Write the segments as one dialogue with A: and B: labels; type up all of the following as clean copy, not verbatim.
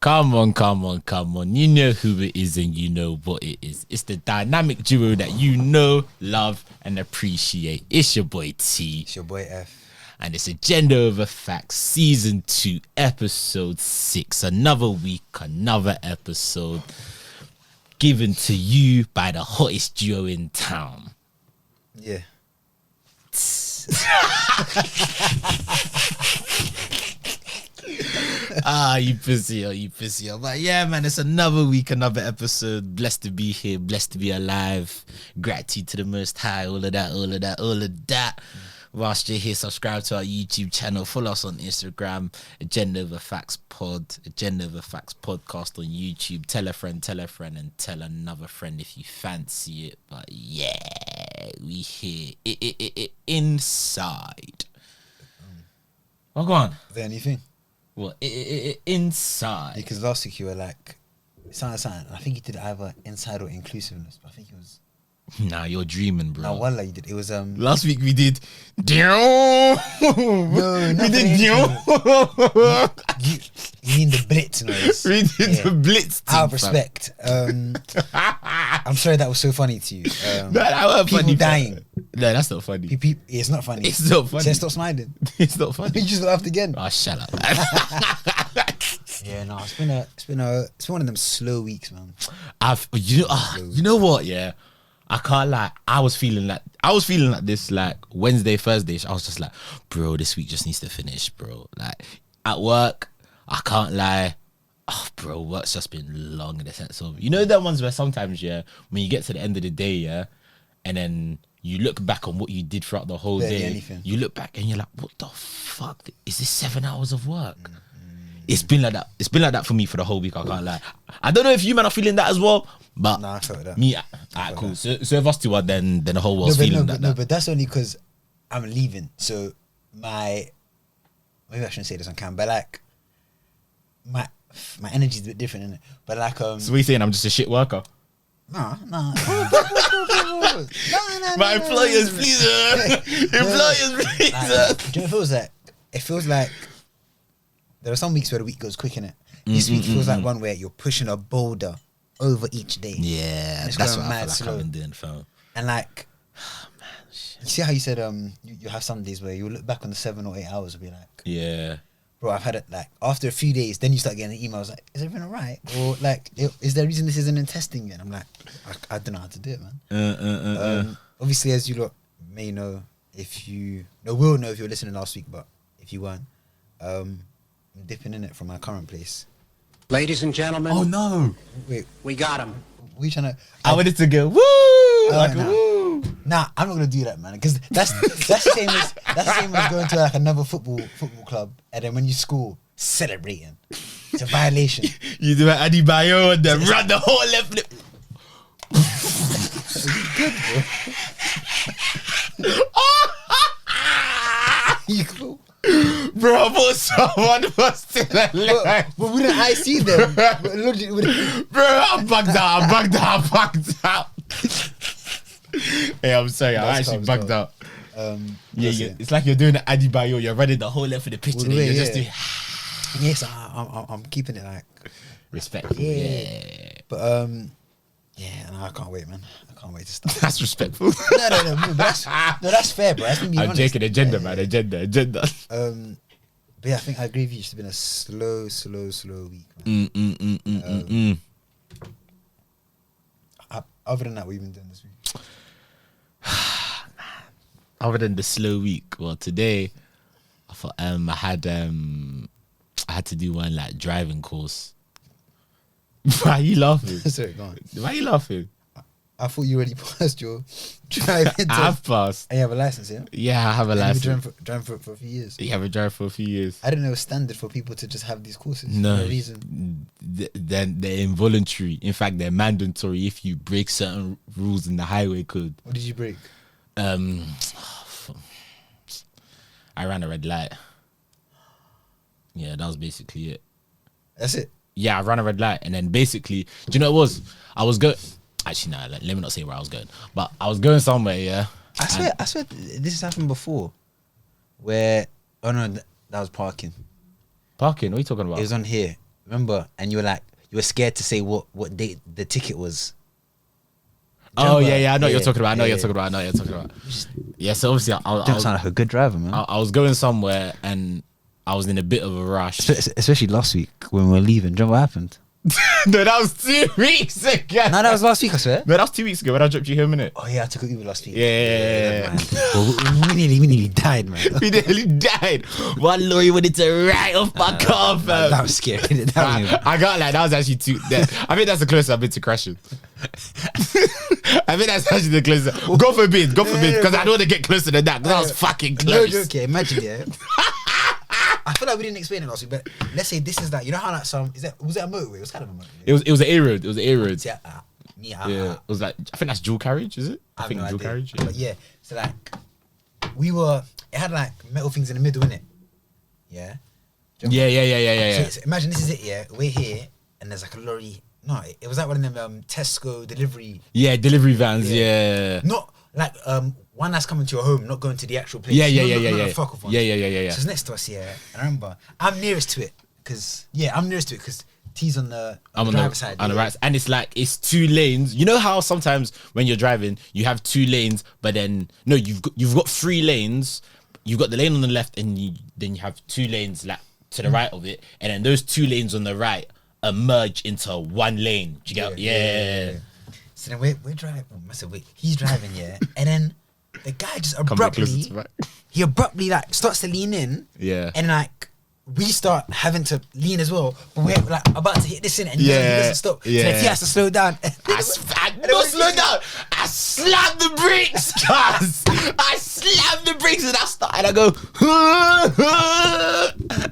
A: Come on. You know who it is and you know what it is. It's the dynamic duo that you know, love, and appreciate. It's your boy T.
B: It's your boy F.
A: And it's Agenda Over Facts, Season 2, Episode 6. Another week, another episode given to you by the hottest duo in town.
B: Yeah.
A: You pussy. But yeah, man, it's another week, another episode. Blessed to be here, blessed to be alive. Gratitude to the Most High, all of that. Whilst you're here, subscribe to our YouTube channel, follow us on Instagram, Agenda Over Facts Pod, Agenda Over Facts Podcast on YouTube. Tell a friend, and tell another friend if you fancy it. But yeah, we here inside. Oh, go on.
B: Is there anything?
A: What? Inside.
B: Because last week you were like, something. I think you did either inside or inclusiveness, but I think it was.
A: Nah, you're dreaming, bro.
B: No, wallah, you did. It was
A: last week we did.
B: No,
A: we did.
B: You mean the blitz noise?
A: We did the blitz.
B: Out of respect. I'm sorry that was so funny to you.
A: No, that was
B: people
A: funny.
B: dying.
A: No, that's not funny.
B: It's not funny.
A: It's not funny.
B: So stop smiling.
A: It's not funny.
B: You just laughed again.
A: Oh, shut up.
B: Yeah, no, it's been one of them slow weeks, man.
A: You know what? Yeah, I can't lie. I was feeling like this like Wednesday, Thursday. I was just like, bro, this week just needs to finish, bro. Like at work, I can't lie. Oh, bro, work's just been long in the sense of, you know, that ones where sometimes, yeah, when you get to the end of the day, yeah, and then you look back on what you did throughout the whole day.
B: Anything.
A: You look back and you're like, what the fuck? Is this 7 hours of work? It's been like that. It's been like that for me for the whole week. I can't lie. I don't know if you man are feeling that as well, but
B: Nah, I felt that.
A: me, alright, cool. So if us two are, then the whole world's feeling that.
B: No, but that's only because I'm leaving. So maybe I shouldn't say this on camera, but like my energy's a bit different, isn't it? But like
A: So what are you saying? I'm just a shit worker.
B: Nah. No.
A: My employers, please. Employers, please.
B: Do you know what it feels like? It feels like there are some weeks where the week goes quick, innit? This week feels like one where you're pushing a boulder over each day.
A: Yeah,
B: It's
A: that's
B: going
A: what I
B: mad
A: feel like
B: slow.
A: I've been doing, fam.
B: And like, you see how you said you have some days where you look back on the 7 or 8 hours and be like,
A: Yeah.
B: bro, I've had it like after a few days, then you start getting emails like, is everything alright? Or like, is there a reason this isn't in testing yet? I'm like, I don't know how to do it, man. Obviously, as you lot may know, will know if you're listening last week, but if you weren't, I'm dipping in it from my current place.
C: Ladies and gentlemen.
A: Oh no.
B: Wait,
C: We got him.
B: we trying to?
A: I wanted to go woo, like
B: nah.
A: woo.
B: Nah, I'm not gonna do that, man. Because that's the same as going to like another football club, and then when you score, celebrating. It's a violation.
A: You do an Adebayo and then run the whole left flip.
B: You cool?
A: Bro, I thought someone was still alive.
B: But wouldn't I see them?
A: Bro, I'm bugged out. Hey, I'm sorry, I
B: That's
A: actually
B: calm,
A: bugged out.
B: Yeah.
A: It's like you're doing an Adebayo, you're running the whole length of the pitch
B: All the
A: today.
B: way,
A: You're just
B: yeah.
A: doing
B: Yes, I'm keeping it like
A: respectful.
B: Yeah. But yeah, no, I can't wait, man. I can't wait to start.
A: That's respectful.
B: No, but that's fair, bro. That's me being
A: I'm
B: honest.
A: joking. Agenda,
B: Yeah,
A: man.
B: yeah.
A: Agenda.
B: But yeah, I think I agree with you. It's been a slow week, man. Other than that, what have you been doing this week?
A: Other than the slow week, well, today I thought I had to do one like driving course. Why are you laughing?
B: Sorry, go on.
A: Why are you laughing?
B: I thought you already passed your driving test.
A: I have passed.
B: And you have a license, yeah?
A: Yeah, I have a
B: And
A: license.
B: you've been driving for a few years.
A: You have a drive for a few years.
B: I didn't know it was standard for people to just have these courses for
A: No
B: no reason.
A: Then they're involuntary. In fact, they're mandatory if you break certain rules in the highway code.
B: What did you break?
A: I ran a red light. Yeah, that was basically it.
B: That's it.
A: Yeah, I ran a red light, and then basically, do you know what it was? I was going. Actually, no, let me not say where I was going. But I was going somewhere. Yeah.
B: I swear, this has happened before. Where? Oh no, that was parking.
A: Parking. What are you talking about?
B: It was on here. remember, and you were scared to say what date the ticket was.
A: Oh yeah, I know what you're talking about. I know what you're talking about. Yeah, so obviously I
B: Don't sound like a good driver, man.
A: I was going somewhere and I was in a bit of a rush.
B: Especially last week when we were leaving. Do you know what happened?
A: No, that was 2 weeks ago.
B: No, that was last week, I swear.
A: No, that was 2 weeks ago when I dropped you home, innit?
B: Oh yeah, I took an Uber last week.
A: Yeah.
B: Well, we nearly died, man.
A: We nearly died. One lorry wanted to write off my car, fam.
B: That was scary.
A: I got like, that was actually I think that's the closest I've been to crashing. I think that's actually the closest. God forbid, because I don't want to get closer than that, because I was fucking close.
B: No, okay, imagine, yeah. I feel like we didn't explain it last week, but let's say this is like, you know how like was it a motorway? It was kind of a motorway.
A: It was an A road. It was an A road.
B: Yeah.
A: It was like, I think that's dual carriage, is it? I think
B: no
A: dual
B: idea.
A: carriage.
B: Yeah. But yeah, so like it had like metal things in the middle, innit? Yeah.
A: Yeah.
B: So imagine this is it, yeah. We're here and there's like a lorry. No, it was like one of them Tesco delivery.
A: Yeah, delivery vans. Yeah.
B: Not like one that's coming to your home, not going to the actual place.
A: Yeah.
B: Not fuck off one.
A: Yeah.
B: So it's next to us, yeah. And I remember I'm nearest to it because T's on the driver's side.
A: On the right, and it's like it's 2 lanes. You know how sometimes when you're driving, you have 2 lanes, but then no, you've got 3 lanes. You've got the lane on the left, and then you have 2 lanes like to the right of it, and then those 2 lanes on the right merge into 1 lane. Do you get? Yeah.
B: So then we're driving. He's driving, yeah, and then the guy just abruptly like starts to lean in,
A: yeah,
B: and like we start having to lean as well, but we're like about to hit this in, and he doesn't stop.
A: Yeah.
B: So then he has to slow down.
A: I slow down. I slammed the brakes, cuz. I slammed the brakes and I started. And I go.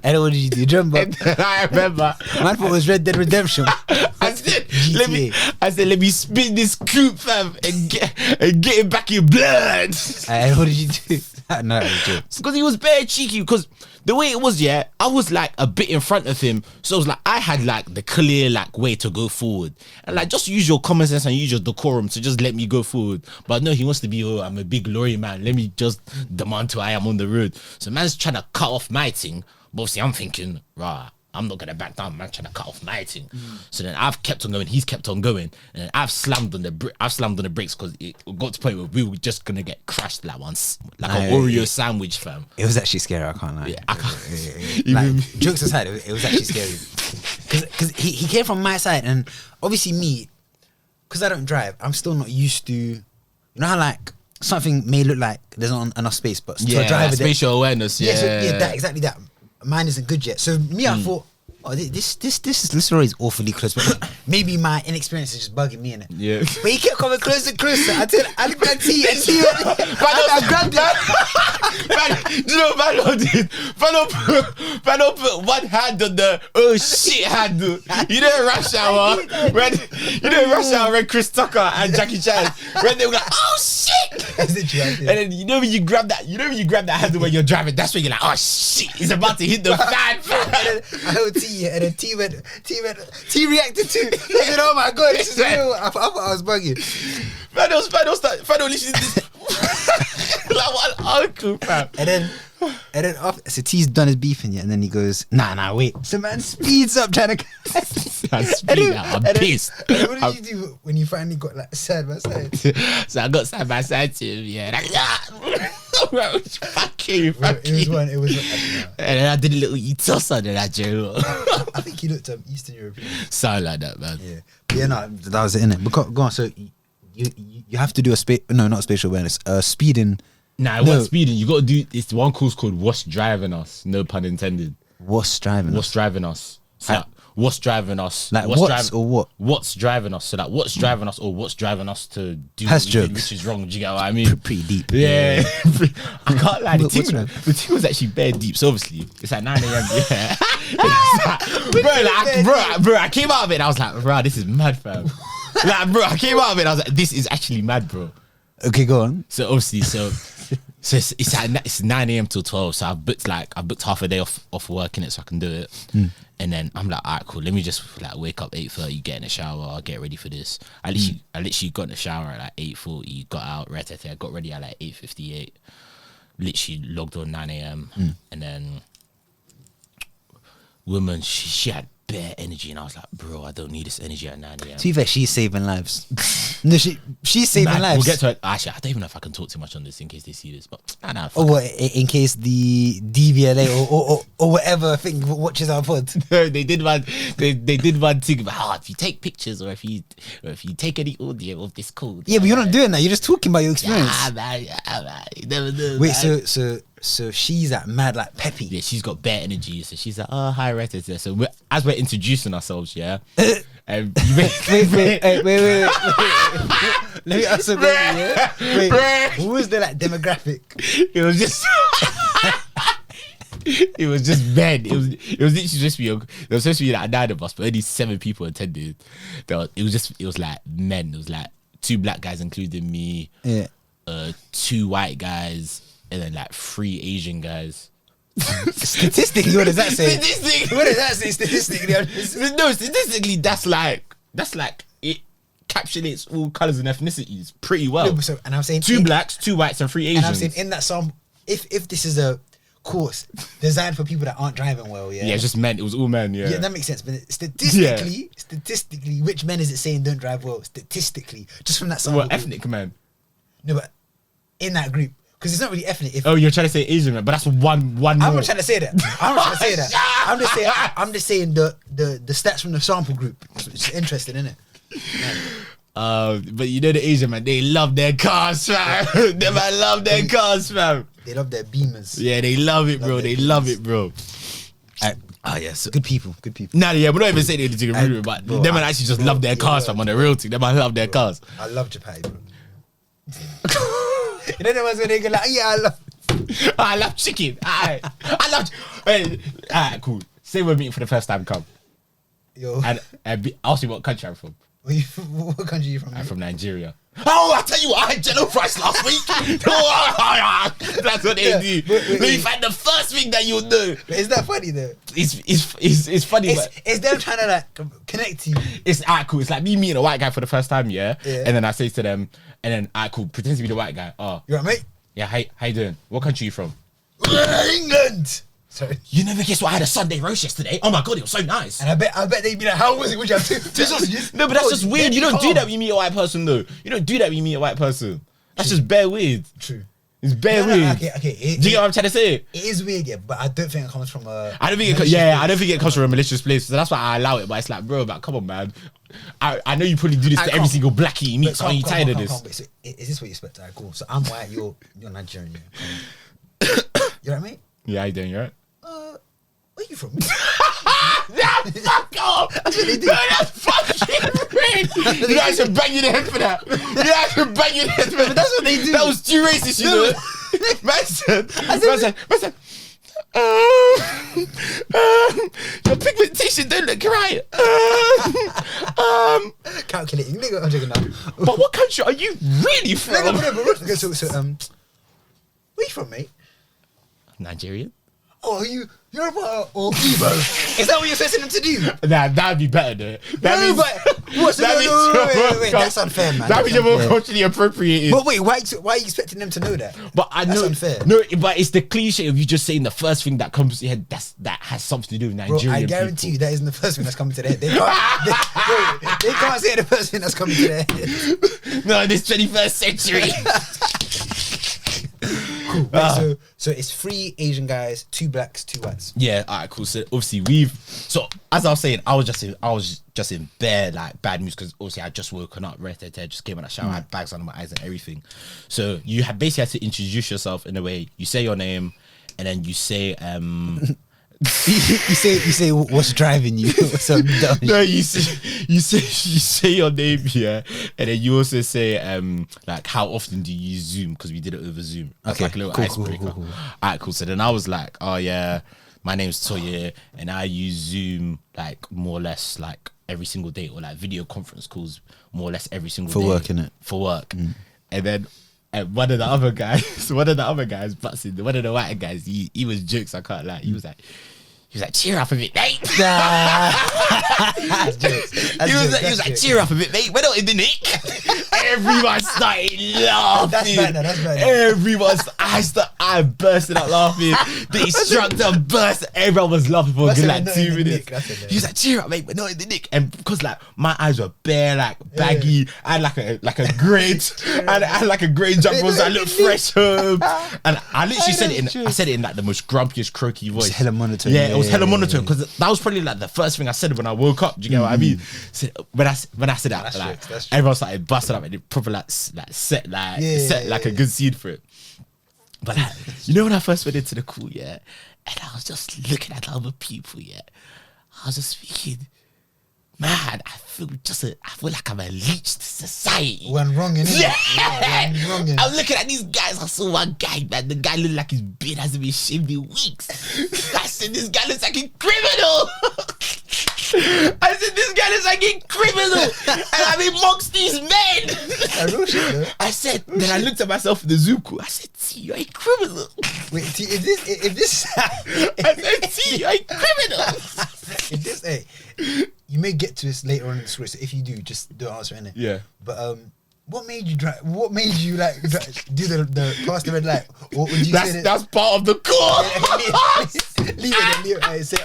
B: And what did you do? Remember?
A: I remember.
B: Man thought it was Red Dead Redemption.
A: I said, let me spin this coupe, fam, and get it back in blood.
B: And what did you do? No,
A: because he was very cheeky. Because the way it was, yeah, I was like a bit in front of him, so it was like I had like the clear like way to go forward, and like just use your common sense and use your decorum to just let me go forward. But no, he wants to be, oh, I'm a big lorry man, let me just demand to I am on the road. So man's trying to cut off my thing, but obviously I'm thinking, rah, I'm not gonna back down, man, trying to cut off my thing. So then I've kept on going, he's kept on going, and I've slammed on the brakes because it got to the point where we were just gonna get crashed like once, like an Oreo sandwich, fam.
B: It was actually scary, I can't lie.
A: Yeah, I can't.
B: Like, jokes aside, it was actually scary. Because he came from my side, and obviously me, because I don't drive, I'm still not used to, you know how like something may look like there's not enough space, but to a driver,
A: spatial awareness,
B: exactly that. Mine isn't good yet. So me, I thought, oh, this story is awfully close, but maybe my inexperience is just bugging me in it.
A: Yeah.
B: But he kept coming closer and closer. I looked at T and T. I grabbed it.
A: Do you know what Fanuel did? Fanuel put one hand on the oh shit handle. You know Rush Hour when Chris Tucker and Jackie Chan when they were like, oh shit. And then you know when you grab that handle when you're driving, that's when you're like, oh shit, he's about to hit the fan.
B: I heard T, and then T reacted too. I said, oh my god, this is real. I thought I was bugging.
A: Fanuel literally did like one uncle, fam.
B: And then after, so T's done his beefing yet, and then he goes, nah, wait. So man speeds up trying to.
A: I'm pissed.
B: What did you do when you finally got like side by side?
A: So I got side by side to him, yeah. Like, fuck you.
B: It was
A: and then I did a little toss under that Joe.
B: I think he looked Eastern European.
A: Sound like that, man.
B: Yeah. But yeah, no, that was it, innit? But go on, so you have to do not spatial awareness, speeding.
A: Nah, it wasn't speeding. You got to do. It's one course called "What's Driving Us." No pun intended.
B: What's driving us?
A: So like, what's driving us?
B: Like what's or what?
A: What's driving us? So like, what's driving us, or what's driving us to do
B: Past
A: what we did,
B: jokes.
A: which is wrong? Do you get what I mean?
B: Pretty deep.
A: Yeah. I can't lie. The team was actually bare deep. So obviously, it's at 9 a.m. Yeah. Bro, I came out of it and I was like, bro, this is mad, fam. Like, bro, I came out of it and I was like, this is actually mad, bro.
B: Okay, go on.
A: So obviously, So it's 9 a.m. till 12. So I booked half a day off work in it so I can do it. And then I'm like, alright, cool. Let me just like wake up 8:30, get in the shower, I'll get ready for this. I literally got in the shower at like 8:40, got out, I got ready at like 8:58. Literally logged on 9 a.m. And then woman, she had bare energy, and I was like, bro, I don't need this energy at 9 a.m.
B: To be fair, she's saving lives. No, she's saving lives.
A: We'll get to it. Actually, I don't even know if I can talk too much on this in case they see this, but nah,
B: or what, in case the DVLA or whatever thing watches our pod.
A: they did one thing about if you take pictures or if you take any audio of this code.
B: Yeah, but you're not doing that. You're just talking about your experience.
A: Man, you never know.
B: Wait,
A: man.
B: so she's like mad, like peppy.
A: Yeah, she's got bare energy. So she's like, oh, hi, Retta. So as we're introducing ourselves, yeah.
B: wait. Let me ask a question, yeah? Wait, what was the like demographic?
A: It was just it was just men. It was literally just me. There was supposed to be like 9 of us, but only 7 people attended. It was like men. It was like 2 black guys, including me.
B: Yeah.
A: 2 white guys, and then like 3 Asian guys.
B: Statistically, what does that say? What does that say statistically?
A: No, statistically, that's like it encapsulates all colours and ethnicities pretty well.
B: No, and I'm saying
A: 2 blacks, 2 whites, and 3 Asians.
B: And I'm saying in that sample, if this is a course designed for people that aren't driving well, yeah,
A: it's just men. It was all men. Yeah,
B: that makes sense. But statistically, which men is it saying don't drive well? Statistically, just from that sample.
A: Well, ethnic men.
B: No, but in that group. Because it's not really ethnic.
A: You're trying to say Asian man, but that's one more.
B: I'm not trying to say that. I'm just saying the stats from the sample group. It's interesting, isn't it?
A: But you know the Asian man, they love their cars, fam. They man love their cars, fam.
B: They love their Beamers.
A: Yeah, they love it, bro. They love it, bro.
B: Yes, good people.
A: Nah, yeah, we're not even saying anything rude, but them man actually just love their cars, fam. On the real thing, them man love their cars.
B: I love Japan, bro. You know the ones when they go like, yeah,
A: I love chicken. I love. Alright, cool. Say we're meeting for the first time, come.
B: Yo.
A: And ask me what country I'm from.
B: What country are you from?
A: I'm from Nigeria. Oh, I tell you what, I had jello fries last week. That's what they do. Let me find the first thing that you'll do.
B: But is that funny though?
A: It's funny, but
B: it's them trying to like connect to you.
A: It's cool. It's like me meeting a white guy for the first time, yeah. And then I say to them, and then cool, pretend to be the white guy. Oh,
B: you right, mate?
A: Yeah, how you doing? What country are you from?
B: England. Sorry.
A: You never guess what I had a Sunday roast yesterday. Oh my god, it was so nice.
B: And I bet they'd be like, how was it? Would you have two sausages?
A: No, but that's just weird. You don't do that when you meet a white person, though. You don't do that when you meet a white person. That's just bare weird.
B: True.
A: It's bare weird.
B: Okay.
A: Do you get what I'm trying to say?
B: It is weird, yeah, but I don't think it comes from a.
A: I don't think it comes from a malicious place. So that's why I allow it. But it's like, bro, come on, man. I know you probably do this to every single blackie you meet. So are you tired of this?
B: So is this what you expect? Alright, cool. So I'm white. You're Nigerian. Yeah. You right, mate?
A: Yeah, how you doing? You right?
B: Where you from?
A: Fuck off! That's what they do. No, that's fucking rude. You guys should bang your head for that. But
B: that's what they do.
A: That was too racist, you know. Man said, your pigmentation don't look right.
B: Calculating, nigga. I'm joking now.
A: But what country are you really from?
B: Okay, so where you from, mate?
A: Nigerian.
B: Oh, are you Yoruba or Igbo? Is that what you're expecting them to do?
A: Nah, that'd be better though.
B: Wait, that's unfair, man.
A: That means you're more culturally appropriated.
B: But wait, why are you expecting them to know that?
A: But I know
B: that's unfair.
A: No, but it's the cliche of you just saying the first thing that comes to your head that has something to do with Nigerian
B: people. I guarantee you that isn't the first thing that's coming to their head. They can't say the first thing that's coming to their head.
A: No, this 21st century.
B: Cool. Wait, so it's 3 Asian guys, 2 blacks, 2 whites.
A: Yeah, alright, cool. So obviously as I was saying, I was just in bare like bad news because obviously I just woken up, just came on a shower, I had bags under my eyes and everything. So you basically had to introduce yourself in a way. You say your name, and then you say
B: you say what's driving you?
A: No, you say your name here, and then you also say like how often do you use Zoom, because we did it over Zoom. That's like a little icebreaker. Cool. Alright, cool. So then I was like, oh yeah, my name's Toye, and I use Zoom like more or less like every single day, or like video conference calls more or less every single day.
B: For work, innit?
A: For work. And then one of the other guys, one of the white guys, he was jokes, I can't lie. He was like, cheer up a bit, mate.
B: That's jokes.
A: He was like, cheer up a bit, mate. We're not in the nick. Everyone started laughing.
B: That's bad.
A: Everyone, I I bursted out laughing. The instructor burst. Everyone was laughing for a good like 2 minutes. He was like, cheer up, mate, but not in the nick. And because like my eyes were bare, like baggy, I had like a grade, I had like a grade jumper, was like, look fresh home. And I literally said it in like the most grumpiest, croaky voice.
B: It was hella monotone.
A: Yeah, it was hella monotone because that was probably like the first thing I said when I woke up. Do you get what I mean? So when I said that, like everyone started busting up and it probably set like a good scene for it. But like, you know when I first went into the call, yeah, and I was just looking at the other people, yeah, I was just thinking, man, I feel like I'm a leech to society.
B: Went wrong, innit?
A: Yeah. I'm looking at these guys. I saw one guy, man. The guy looked like his beard hasn't been shaved in weeks. I said, this guy looks like a criminal. I said, this guy looks like a criminal. And I'm amongst these men. I said, then I looked at myself in the Zoom call. I said, T, you're a criminal.
B: Wait, T, if this
A: I said, T, you're a criminal.
B: If this, hey, you may get to this later on in the story, so if you do, just don't answer it.
A: Yeah.
B: But what made you drive? What made you like do the past the red light? Or would you say
A: that's part of the call.
B: Leave it. Right, say,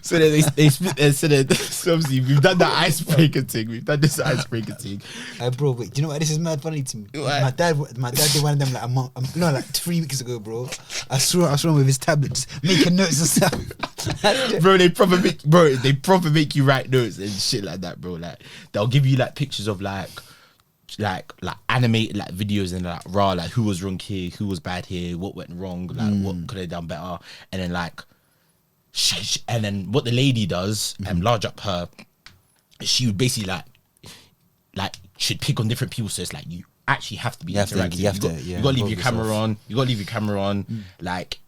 A: so then they split. So obviously we've done that icebreaker thing. We've done this icebreaker thing.
B: Bro, wait. Do you know what? This is mad funny to me.
A: What?
B: My dad did one of them like 3 weeks ago, bro. I saw him with his tablet just making notes and stuff.
A: Bro, they proper make you write notes and shit like that, bro. Like they'll give you like pictures of like animated like videos and like raw, like who was wrong here, who was bad here, what went wrong, like what could have done better, and then like and then what the lady does and large up her, she would basically like should pick on different people, so it's like you actually have to be interactive. You gotta leave your camera on. You gotta leave your camera on. Like,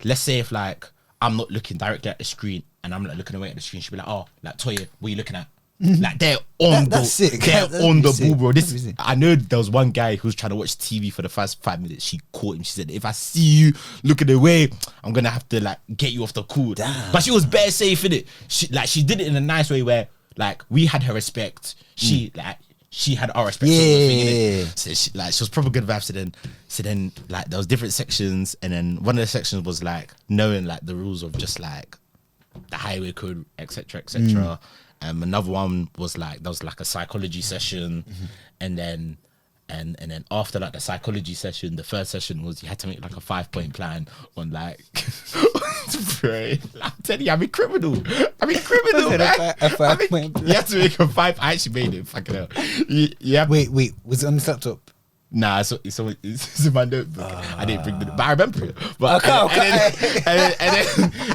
A: let's say if like I'm not looking directly at the screen and I'm like looking away at the screen, she'll be like, oh, like Toye, what are you looking at? Like they're on the ball, bro. I know there was one guy who was trying to watch TV for the first 5 minutes. She caught him. She said, if I see you looking away, I'm gonna have to like get you off the call. But she was bare safe in it. She did it in a nice way where like we had her respect. She had our respect. So she was probably good vibes. So then like there was different sections, and then one of the sections was like knowing like the rules of just like the highway code, etc., etc. Another one was like there was like a psychology session, and then after like the psychology session, the first session was you had to make like a 5-point plan on like I'm telling you, I'm a criminal. Man.
B: A 5-point plan.
A: You have to make a 5. I actually made it. Fucking hell. Yeah.
B: Wait, was it on the laptop?
A: Nah, it's in my notebook. I didn't bring but I remember it. But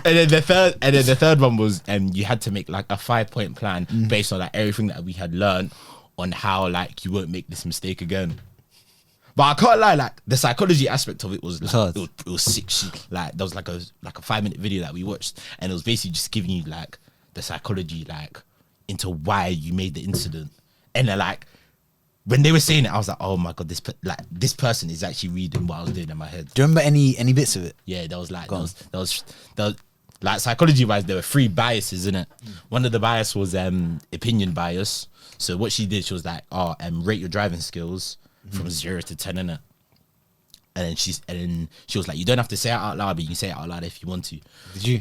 A: and then the third one was you had to make like a 5-point plan based on like everything that we had learned on how like you won't make this mistake again. But I can't lie, like the psychology aspect of it was like, it was sick shit. Like there was like a 5-minute video that we watched, and it was basically just giving you like the psychology like into why you made the incident, and then like. When they were saying it, I was like, "Oh my god, this person is actually reading what I was doing in my head."
B: Do you remember any bits of it?
A: Yeah, there was like there was like psychology wise, there were 3 biases in it. One of the bias was opinion bias. So what she did, she was like, rate your driving skills from 0 to 10 in it. And then she was like, you don't have to say it out loud, but you can say it out loud if you want to.
B: Did you?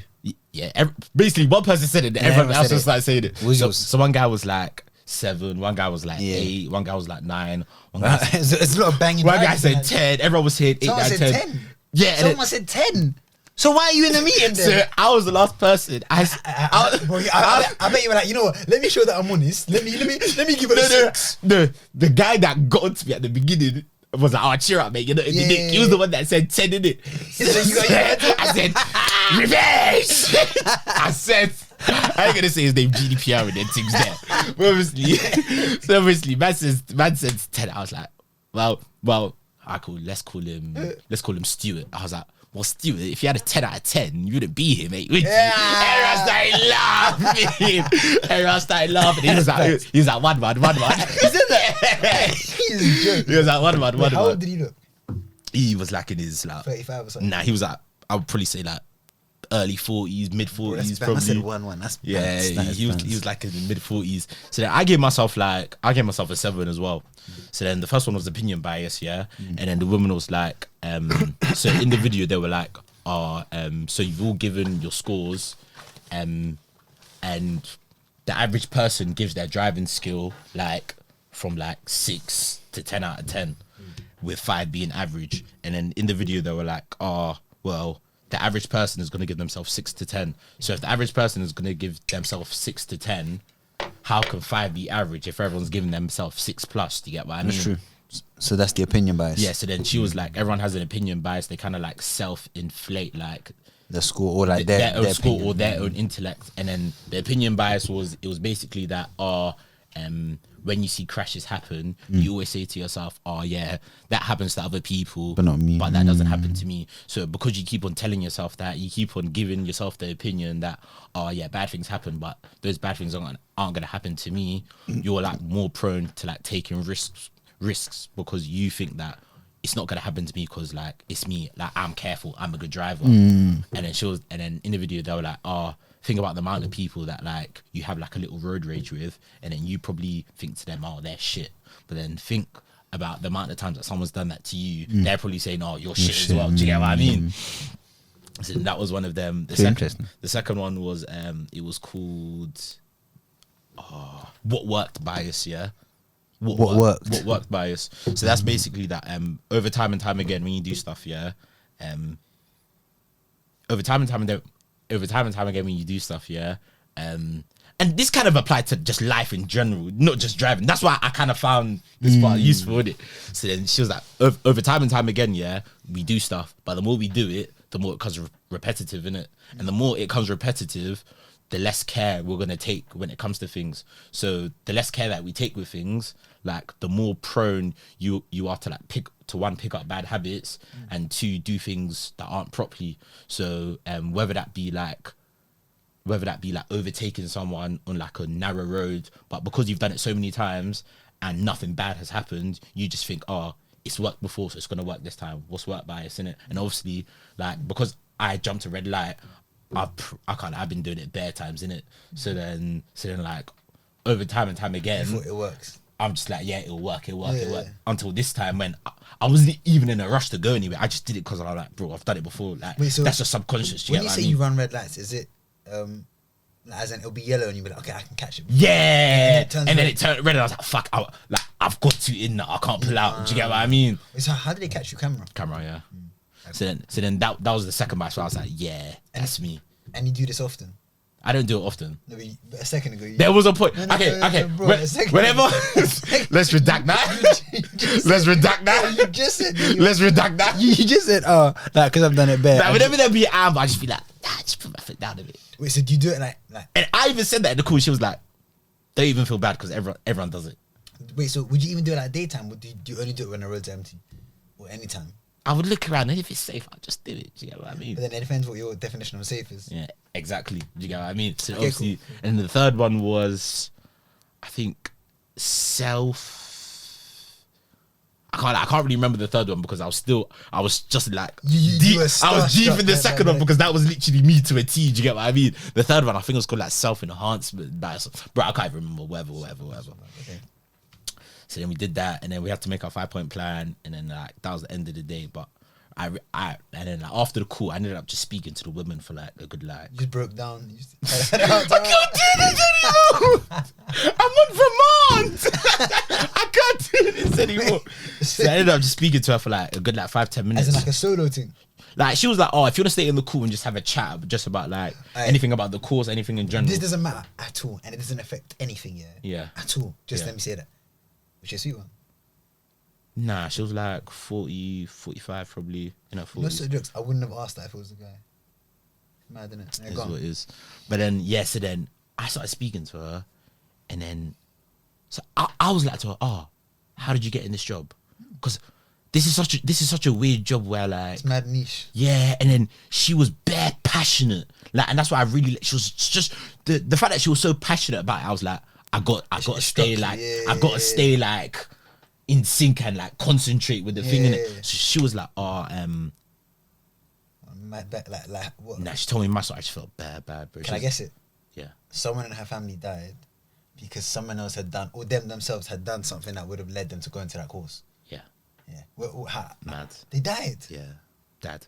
A: Yeah. Basically, one person said it, and everyone else was like saying it. So one guy was like 7, one guy was like 8, one guy was like 9.
B: It's a lot of banging.
A: One guy said 10. Everyone was saying 8, 9, 10. 10. Yeah,
B: someone said 10. So why are you in the meeting then?
A: So I was the last person. I
B: bet you were like, you know what? Let me show that I'm honest. Let me give it a 6.
A: The guy that got to me at the beginning was like, cheer up, mate. You know, he was the one that said 10 in it. I said, revenge. I said. I ain't gonna say his name GDPR and then things there. But obviously, man says 10. I was like, well, let's call him Stuart. I was like, well, Stuart, if you had a 10 out of 10, you wouldn't be here, mate, would you? Everyone started laughing. He was like, one man.
B: He said that. He's joking.
A: He was like, one man.
B: How old did he look?
A: He was like in his like
B: 35 or something.
A: Nah, he was like, I would probably say like early 40s, mid 40s, probably.
B: I said 1-1. That's
A: yeah.
B: That's
A: He was like in the mid 40s. So then I gave myself a 7 as well. So then the first one was opinion bias, yeah, and then the woman was like, so in the video they were like, so you've all given your scores, and the average person gives their driving skill like from like 6 to 10 out of 10, with 5 being average. And then in the video they were like, well, the average person is going to give themselves 6 to 10. So if the average person is going to give themselves 6 to 10, how can 5 be average if everyone's giving themselves 6 plus? Do you get what I mean?
B: That's true. So that's the opinion bias.
A: Yeah, so then she was like, everyone has an opinion bias. They kind of like self-inflate like
B: the score or like
A: their own
B: their
A: score
B: opinion.
A: or their own intellect. And then the opinion bias was basically that when you see crashes happen, you always say to yourself, yeah, that happens to other people,
B: But not me.
A: but that doesn't happen to me. So because you keep on telling yourself that, you keep on giving yourself the opinion that, yeah, bad things happen, but those bad things aren't gonna happen to me. You're like more prone to like taking risks because you think that it's not gonna happen to me because like it's me, like I'm careful, I'm a good driver. And then in the video they were like, think about the amount of people that like you have like a little road rage with, and then you probably think to them, they're shit. But then think about the amount of times that someone's done that to you, they're probably saying, you're shit as well. Do you get what I mean? So that was one of them. The second one was it was called what worked bias, yeah. What worked bias. So that's basically that over time and time again when you do stuff, yeah, over time and time again when you do stuff, yeah, and this kind of applied to just life in general, not just driving. That's why I kind of found this part useful, with it. So then she was like, over time and time again, yeah, we do stuff, but the more we do it, the more it becomes repetitive, innit? And the more it comes repetitive, the less care we're gonna take when it comes to things. So the less care that we take with things, like the more prone you are to like pick up bad habits, and 2, do things that aren't properly. So whether that be like overtaking someone on like a narrow road, but because you've done it so many times and nothing bad has happened, you just think, it's worked before, so it's gonna work this time. What's work bias, innit? And obviously, like, because I jumped a red light, I've been doing it bare times, innit? So then like over time and time again,
B: I thought it works.
A: I'm just like, yeah, it'll work. Until this time when I wasn't even in a rush to go anywhere. I just did it because I'm like, bro, I've done it before. Like, wait, so that's just subconscious.
B: When you say you run red lights, is it as in it'll be yellow and you'll be like, okay, I can catch it.
A: Yeah, and then it turned red and I was like, fuck, I've got to in that. I can't pull out. Do you get what I mean?
B: So how did they catch your camera?
A: Yeah. So then that was the second match where I was like, yeah, that's me.
B: And you do this often?
A: I don't do it often.
B: No, but a second ago.
A: There was a point. Okay.
B: Bro,
A: Whenever. Let's redact that. Let's redact that.
B: You just said.
A: Let's redact that.
B: You just said, like, because I've done it bare.
A: Like, whenever there be an amber, I just be like, just put my foot down a bit.
B: Wait, so do you do it like?
A: And I even said that in the call. She was like, don't even feel bad because everyone does it.
B: Wait, so would you even do it at daytime? Would you only do it when the road's empty? Or anytime?
A: I would look around, and if it's safe, I'll just do it. Do you get what I mean?
B: But then it depends what your definition of safe is.
A: Yeah, exactly. Do you get what I mean? So
B: okay,
A: obviously,
B: cool.
A: And the third one was, I think, I can't really remember the third one because I was just like deep. I was deep in the second one because that was literally me to a T. Do you get what I mean? The third one, I think it was called like self-enhancement. Bro, I can't even remember. Whatever.
B: Okay.
A: So then we did that, and then we had to make our 5-point plan, and then like that was the end of the day. But and then like, after the call, I ended up just speaking to the women for like a good like.
B: You just broke down.
A: I can't do this anymore. I'm on Vermont. I can't do this anymore. So I ended up just speaking to her for like a good like 5-10 minutes.
B: As in like a solo thing.
A: Like she was like, if you want to stay in the call and just have a chat, just about like anything about the course, anything in general.
B: This doesn't matter at all, and it doesn't affect anything.
A: Yeah.
B: At all. Just let me say that. Was she a sweet one?
A: Nah, she was like 40, 45 probably. In her 40s.
B: No sort of jokes. I wouldn't have asked that if it was a guy. Mad, innit?
A: It is what it is. But then, so then I started speaking to her, and then, so I was like to her, how did you get in this job? Because this is such a weird job where like
B: it's mad niche.
A: Yeah, and then she was bare passionate, like, and that's why I really. She was just the fact that she was so passionate about it. I was like, I got to stay like I got to stay like in sync and like concentrate with the thing in it. So she was like,
B: my back, like what?
A: Nah, she told me my story. I just felt bad, bro.
B: Can I guess it?
A: Yeah.
B: Someone in her family died because someone else had done, or them themselves had done something that would have led them to go into that course.
A: Yeah.
B: Yeah.
A: Mad.
B: They died.
A: Yeah. Dad.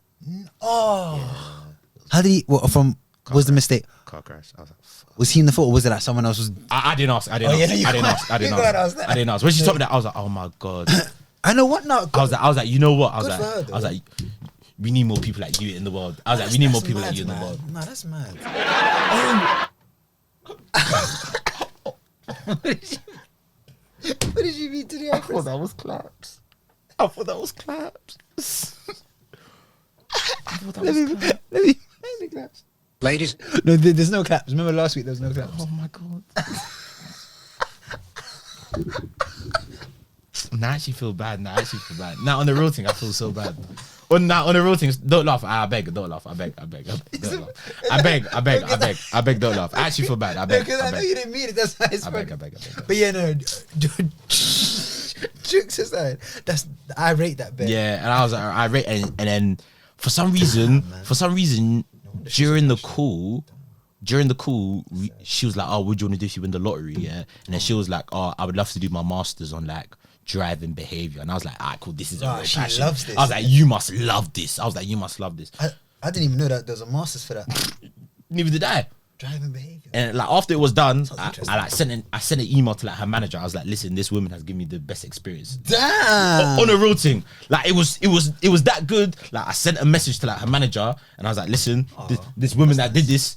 B: Oh.
A: Yeah.
B: How did he? What from? What was the mistake?
A: Car crash. I was like, fuck.
B: Was he in the foot, or was it like someone else was?
A: I didn't ask. I didn't ask. When she told me that, I was like, oh my god.
B: I know what now.
A: I was like, you know what? I was
B: Good for her,
A: like, we need more people like you in the world. I was like, we need more people like you in the world.
B: Nah, that's mad. What did you mean to the
A: I thought that was claps.
B: Let me claps. Ladies. No, there's no claps. Remember last week there was no claps.
A: Oh my god. Now I actually feel bad. Now on the real thing, I feel so bad. On the real thing, don't laugh. I beg, don't laugh. I beg. Don't laugh. I beg, don't laugh. I actually feel bad. I beg.
B: Because I know you didn't mean it. That's why it's
A: I
B: funny.
A: beg.
B: But yeah, no. Jokes aside, I rate that bit.
A: Yeah, and I was like, I rate, and then for some reason, during the call, she was like, "Oh, what do you want to do if you win the lottery?" Yeah, and then she was like, "Oh, I would love to do my masters on like driving behavior," and I was like, "Ah, cool, this is a real
B: she
A: passion."
B: loves this.
A: I was like, "You must love this."
B: I didn't even know that there was a masters for that.
A: Neither did I.
B: Driving behavior.
A: And like after it was done, I
B: interesting.
A: like sent an email to like her manager. I was like, "Listen, this woman has given me the best experience."
B: Damn.
A: On a real thing, like it was that good. Like I sent a message to like her manager, and I was like, "Listen, this woman that did this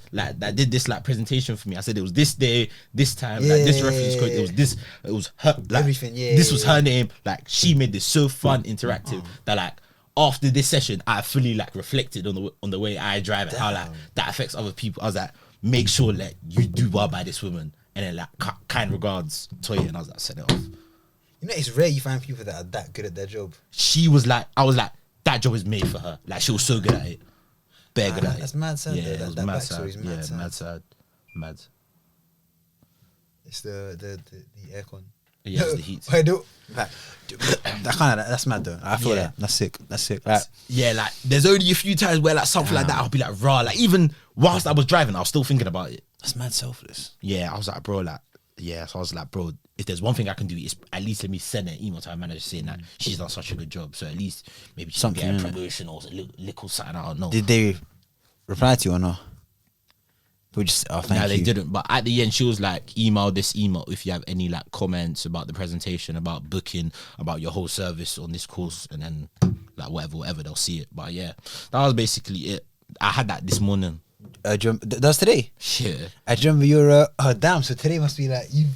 A: like presentation for me. I said it was this day, this time, like this reference code. It was this. It was her. Like,
B: everything. Yeah.
A: This was her name. Like she made this so fun, interactive that like after this session, I fully like reflected on the way I drive and how like that affects other people. I was like, make sure that you do well by this woman, and then like kind regards, Toye. And I was like, set it off.
B: You know, it's rare you find people that are that good at their job.
A: She was like, I was like, that job is made for her. Like she was so good at it, bare good at it.
B: That's mad sad.
A: Yeah,
B: That backstory's mad sad.
A: mad sad, mad.
B: It's the aircon.
A: Yeah, it's the heat.
B: I do. Like, that's mad though. I feel that. That's sick. Like,
A: yeah, like there's only a few times where like something like that, I'll be like, raw. Like even whilst I was driving, I was still thinking about it.
B: that's mad selfless.
A: Yeah, I was like, bro, like, yeah. So I was like, bro, if there's one thing I can do, is at least let me send an email to her manager saying that she's done such a good job. So at least maybe she can get a promotion or a little something. I don't know.
B: Did they reply to you or not? We just thank you.
A: They didn't. But at the end, she was like, email if you have any like comments about the presentation, about booking, about your whole service on this course, and then like whatever, they'll see it. But yeah, that was basically it. I had that this morning.
B: That's today.
A: Yeah.
B: I remember your. Oh damn! So today must be like you.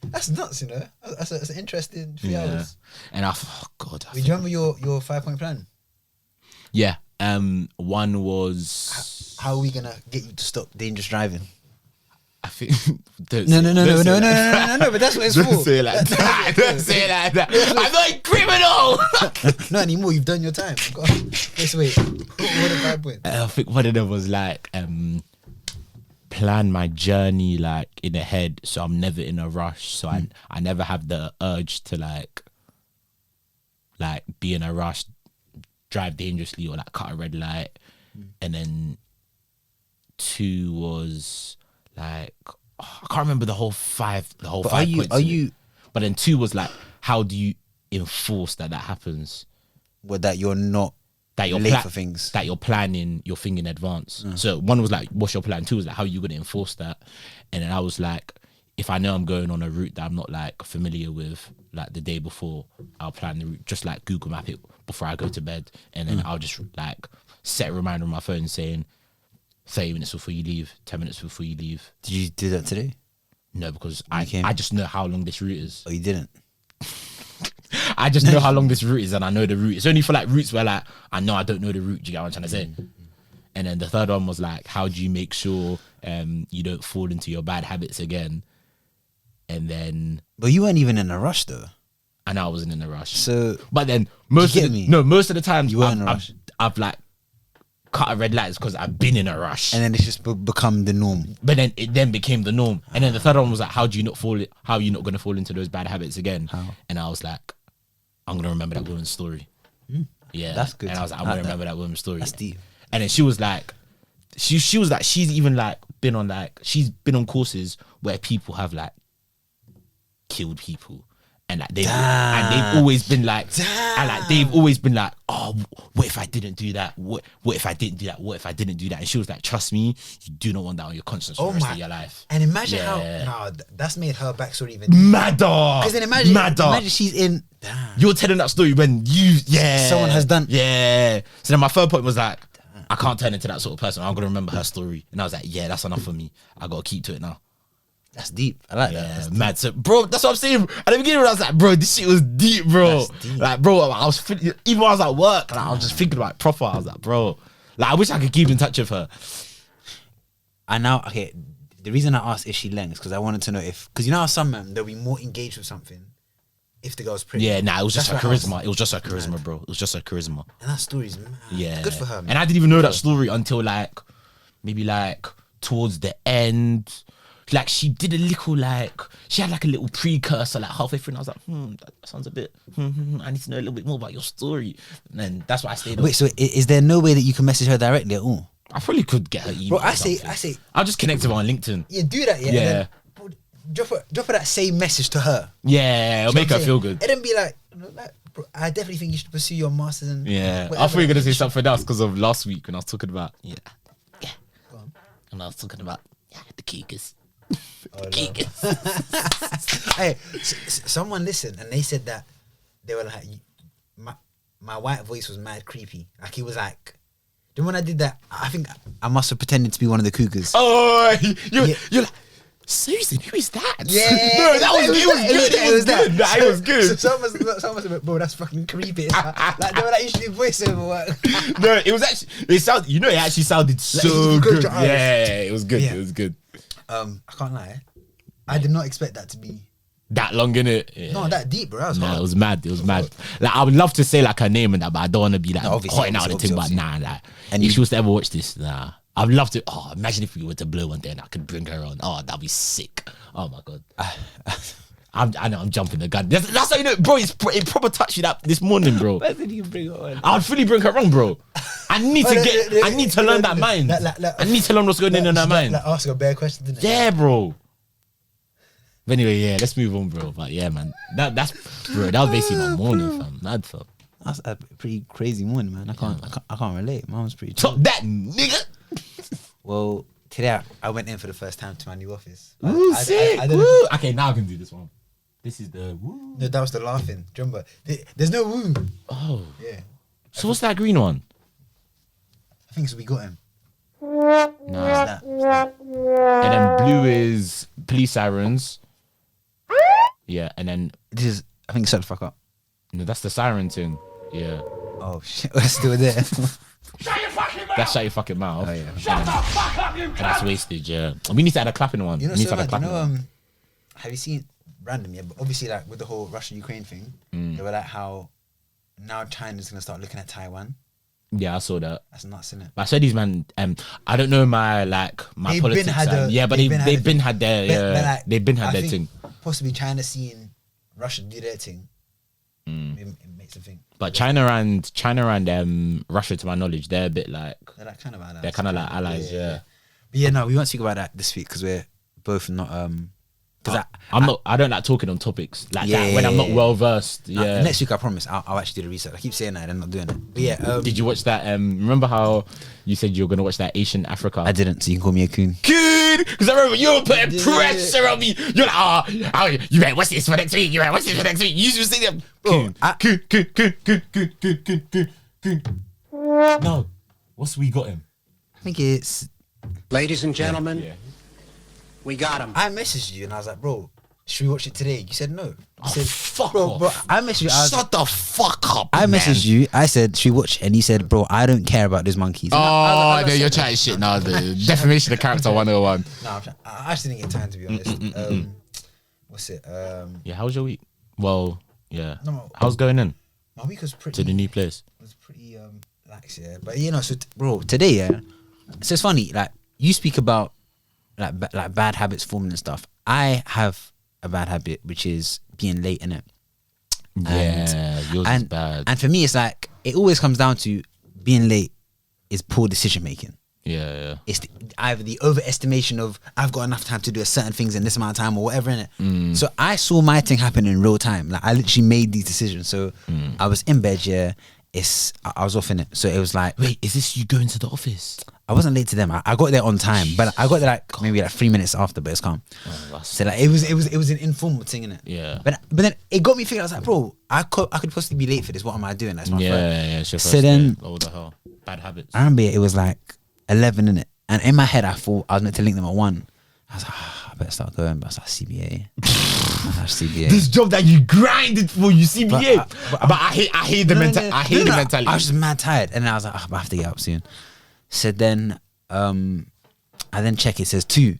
B: That's nuts, you know. That's an interesting 3 hours.
A: And oh god.
B: Do you remember your 5-point plan?
A: Yeah. One was
B: how are we gonna get you to stop dangerous driving?
A: I think
B: no. But that's what it's for.
A: Don't say it like that. Don't say it like that. I'm not a criminal.
B: Not anymore. You've done your time. Let's wait. What are 5 points?
A: I think one of them was like plan my journey like in a head, so I'm never in a rush. So I never have the urge to like be in a rush, drive dangerously, or like cut a red light. And then 2 was like I can't remember the whole 5 points. But then 2 was like, how do you enforce that happens?
B: Well, that you're not late for things,
A: that you're planning your thing in advance. So 1 was like, what's your plan? 2 was like, how are you going to enforce that? And then I was like, if I know I'm going on a route that I'm not like familiar with, like the day before, I'll plan the route, just like Google Map it before I go to bed, and then I'll just like set a reminder on my phone saying 30 minutes before you leave, 10 minutes before you leave.
B: Did you do that today?
A: No, because I just know how long this route is.
B: Oh, you didn't?
A: I just know how long this route is, and I know the route. It's only for like routes where like I know I don't know the route. Do you get what I'm trying to say? And then the 3rd one was like, how do you make sure you don't fall into your bad habits again? And then,
B: but you weren't even in a rush though.
A: I know I wasn't in a rush.
B: So,
A: but then most of the time
B: you weren't in a rush.
A: I've like cut a red light because I've been in a rush,
B: and then it's just become the norm.
A: But then it then became the norm. And then the 3rd one was like, how are you not going to fall into those bad habits again?
B: How?
A: And I was like, I'm gonna remember that woman's story. Yeah,
B: that's good.
A: And I was like, I'm gonna remember that woman's story.
B: That's deep.
A: And then she was like, she was like, she's even like been on courses where people have like killed people. And like they've always been like, and like they've always been like, oh, what if I didn't do that? What if I didn't do that? What if I didn't do that? And she was like, trust me, you do not want that on your conscience for the rest of your life.
B: And imagine that's made her backstory even
A: madder.
B: Because then imagine she's in. Damn.
A: You're telling that story when someone
B: has done.
A: Yeah. So then my third point was like, I can't turn into that sort of person. I'm gonna remember her story. And I was like, yeah, that's enough for me. I gotta keep to it now.
B: That's deep. I like that. That's
A: mad. So, bro, that's what I'm saying. At the beginning, I was like, bro, this shit was deep, bro. Deep. Like, bro, I was even when I was at work, like, I was just thinking about it proper. I was like, bro, like, I wish I could keep in touch with her.
B: The reason I asked if she lends because I wanted to know because you know how some men they'll be more engaged with something if the girl's pretty.
A: Yeah, it was just her charisma. It was just her charisma, bro. It was just her charisma.
B: And that story's mad.
A: Yeah,
B: good for her, man.
A: And I didn't even know that story until like maybe like towards the end. Like she did a little she had like a little precursor like halfway through and I was like, that sounds a bit, I need to know a little bit more about your story. And then that's why I stayed on.
B: Wait, so is there no way that you can message her directly at all?
A: I probably could get her email.
B: Bro, I say
A: I'll just connect with her on LinkedIn.
B: Yeah, do that, yeah.
A: Yeah.
B: Bro, drop her that same message to her.
A: Yeah, it'll make her feel good.
B: And then be like, bro, I definitely think you should pursue your masters and
A: I thought you were gonna say something else because of last week when I was talking about and I was talking about the Keekers.
B: Oh, no. Hey, someone listened and they said that they were like, my white voice was mad creepy. Like he was like, then when I did that, I think I must have pretended to be one of the cougars.
A: Oh, you're like, Susan, who is that?
B: Yeah,
A: no, it was good. It was good.
B: So someone said, bro, that's fucking creepy. Like they were like, you should do voiceover work.
A: No, it was actually, it actually sounded so good. Yeah, it was good. Yeah. It was good.
B: I can't lie. I did not expect that to be
A: that long, innit? Yeah.
B: No, that deep, bro.
A: It was mad. It was mad. Like I would love to say like her name and that, but I don't want to be like pointing out the thing. But nah, like, and if she was to ever watch this, nah, I'd love to. Oh, imagine if we were to blow one day and I could bring her on. Oh, that'd be sick. Oh my god. I know I'm jumping the gun. That's how you know, bro. It proper touched you that this morning, bro.
B: Why did you bring her on?
A: I'd fully bring her on, bro. I need to learn that mind. I need to learn what's going on in her mind.
B: Like ask her bare questions, didn't it?
A: Yeah, bro. But anyway, yeah, let's move on, bro. But yeah, man, that was basically my morning, fam. Mad, fam.
B: That's a pretty crazy morning, man. I can't relate. Mine was pretty.
A: Top that, nigga.
B: Well, today I went in for the first time to my new office.
A: Ooh, sick. Woo. Okay, now I can do this one. This is the woo.
B: No, that was the laughing. Do you remember? There's no woo.
A: Oh.
B: Yeah.
A: So what's that green one?
B: I think so. We got him.
A: Nah. And then blue is police sirens. Yeah, and then
B: this is. I think shut the fuck up.
A: No, that's the siren thing. Yeah.
B: Oh shit, we're still there.
C: Shut your fucking mouth.
A: That's shut your fucking mouth.
B: Oh yeah.
C: Shut the fuck up, you
A: And that's wastage. Yeah. We need to add a clapping one.
B: You know,
A: we need
B: so
A: to add a
B: mad,
A: clapping
B: have you seen random? Yeah, but obviously, like with the whole Russia-Ukraine thing, they were like how now China's gonna start looking at Taiwan.
A: Yeah, I saw that.
B: That's nuts, isn't it?
A: But I said these man. I don't know my politics. But they've been had their their thing.
B: Possibly China seeing Russia do their thing. It makes them think.
A: But China and Russia, to my knowledge, they're a bit like
B: they're kind of allies.
A: They're kind of like allies, yeah.
B: But yeah, no, we won't speak about that this week because we're both not. Because
A: I don't like talking on topics like that when I'm not well versed. Yeah.
B: Next week I promise I'll actually do the research. I keep saying that and I'm not doing it. But yeah.
A: Did you watch that? Remember how you said you were gonna watch that Asian Africa?
B: I didn't, so you can call me a coon.
A: Coon, because I remember you were putting pressure on me. You're like, you better watch this for next week. You better watch this for next week. You should say that. Coon. No, what's we got him?
B: I think it's.
C: Ladies and gentlemen, we got him.
B: I messaged you and I was like, bro, should we watch it today? You said no. You said,
A: fuck
B: bro,
A: off.
B: Bro, I messaged you.
A: Shut the fuck up.
B: I messaged you. I said, should we watch? And you said, bro, I don't care about those monkeys.
A: Oh, no, you're chatting shit now. The defamation of character 101.
B: No, I actually didn't get time to be honest. What's it?
A: Yeah, how was your week? Well, yeah.
B: No,
A: how's going in?
B: My week was pretty.
A: To the new place.
B: It was pretty lax, yeah. But you know, so bro, today, yeah. So it's funny, like you speak about like bad habits forming and stuff. I have a bad habit which is being late, innit?
A: Yeah, yours is bad.
B: And for me, it's like it always comes down to being late is poor decision making.
A: Yeah.
B: It's either the overestimation of I've got enough time to do certain things in this amount of time or whatever, innit? So I saw my thing happen in real time. Like I literally made these decisions. So I was in bed, I was off in it. So it was like,
A: Wait, is this you going to the office?
B: I wasn't late to them. I got there on time, but I got there like maybe like 3 minutes after, but it's calm. So like it was an informal thing, innit?
A: Yeah.
B: But then it got me thinking. I was like, bro, I could possibly be late for this. What am I doing? That's my friend.
A: Yeah. It's your
B: So
A: first
B: then-
A: day. Oh, what the hell? Bad habits.
B: I remember it was like 11 in it, and in my head I thought I was meant to link them at 1. I was like, I better start going, but I was like CBA. CBA.
A: This job that you grinded for, you CBA.
B: But
A: I hate the mentality. I hate the mentality.
B: I was just mad tired, and then I was like, I have to get up soon. So then, I then check. It says 2.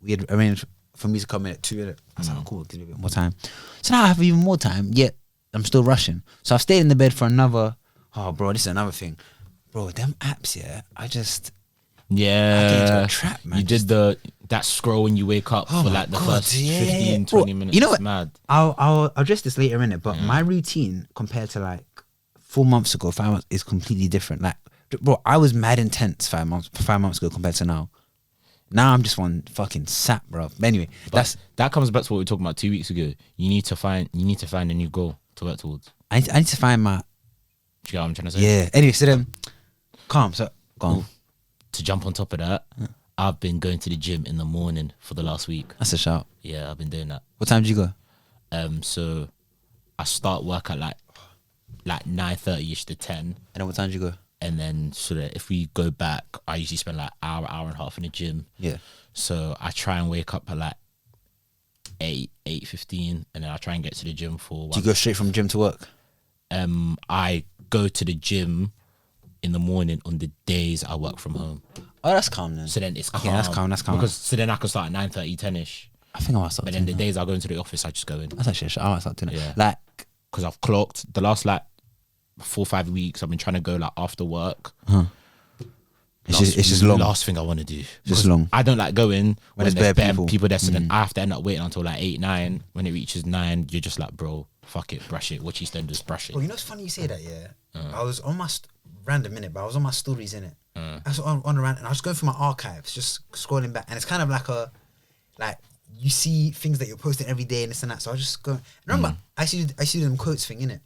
B: We had arranged for me to come in at 2. I was like, oh, cool, give me a bit more time. So now I have even more time. Yet I'm still rushing. So I've stayed in the bed for another. Oh, bro, this is another thing, bro. Them apps, I get into a trap, man.
A: You did that scroll when you wake up for like the first 15, 20 minutes.
B: You know
A: It's
B: what?
A: mad.
B: I'll address this later in it, but my routine compared to like 4 months ago, 5 months is completely different. Like, bro, I was mad intense 5 months ago compared to now. Now I'm just one fucking sap, bro. But anyway,
A: But that comes back to what we were talking about 2 weeks ago. You need to find a new goal to work towards.
B: I need to find my.
A: Do you get what I'm trying to say?
B: Yeah. Anyway, so then, calm. So go on.
A: To jump on top of that, I've been going to the gym in the morning for the last week.
B: That's a shout.
A: Yeah, I've been doing that.
B: What time did you go?
A: So I start work at like 9:30ish to 10.
B: And then what time did you go?
A: And then so that if we go back, I usually spend like hour and a half in the gym.
B: Yeah.
A: So I try and wake up at like 8:15, and then I try and get to the gym for.
B: Do you go straight from gym to work?
A: I go to the gym in the morning on the days I work from home.
B: Oh, that's calm then.
A: So then it's calm.
B: Okay, that's calm.
A: Because so then I can start at 9:30, 10ish.
B: I think I might start.
A: But then the days I go into the office, I just go in.
B: That's actually a shout. I might start doing it.
A: Yeah.
B: Like,
A: Because I've clocked the last like 4 or 5 weeks. I've been trying to go like after work.
B: it's just long.
A: Last thing I want to do.
B: Just long.
A: I don't like going when
B: there's
A: there's
B: bare
A: bare
B: people.
A: there. So then I have to end up waiting until like 8, 9. When it reaches 9, you're just like, bro, fuck it, brush it. What you stand just brush it.
B: Well, you know it's funny you say that, yeah. I was on my random minute, but I was on my stories in it. I was on the rant, and I was going through my archives, just scrolling back, and it's kind of like you see things that you're posting every day and this and that. So I was just going. Remember, I see them quotes thing in it.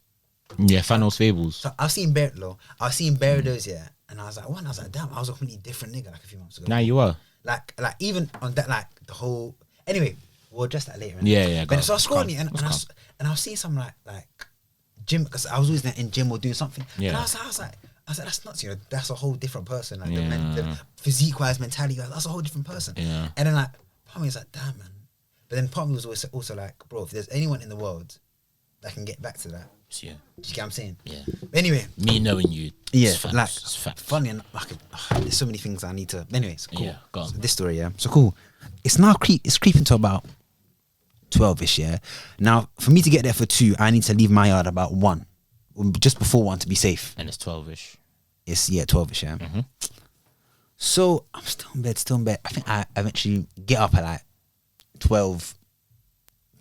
A: Yeah, Fanuels fables.
B: So I was seeing those, yeah, and I was like, I was like, damn, I was a completely different nigga like a few months ago.
A: Now you are.
B: Like even on that, like the whole. Anyway, we'll address that later.
A: Yeah.
B: But so I was scrolling and I was seeing some like gym, because I was always in gym or doing something.
A: Yeah.
B: And I was like, that's nuts. You know, that's a whole different person. Like the physique wise, mentality wise, that's a whole different person.
A: Yeah.
B: And then like part of me was like, damn man. But then part of me was also like, bro, if there's anyone in the world that can get back to that,
A: Yeah.
B: do you get what I'm saying?
A: Yeah.
B: But anyway,
A: Me knowing you.
B: yeah,
A: it's facts,
B: like
A: it's facts.
B: funny and there's so many things I need to. Anyways, cool.
A: Yeah, go on.
B: So this story, yeah. So cool. It's now it's creeping to about 12ish, yeah. Now for me to get there for 2, I need to leave my yard about 1, just before 1 to be safe.
A: And it's 12ish.
B: It's 12ish, yeah. So I'm still in bed. I think I eventually get up at like 12,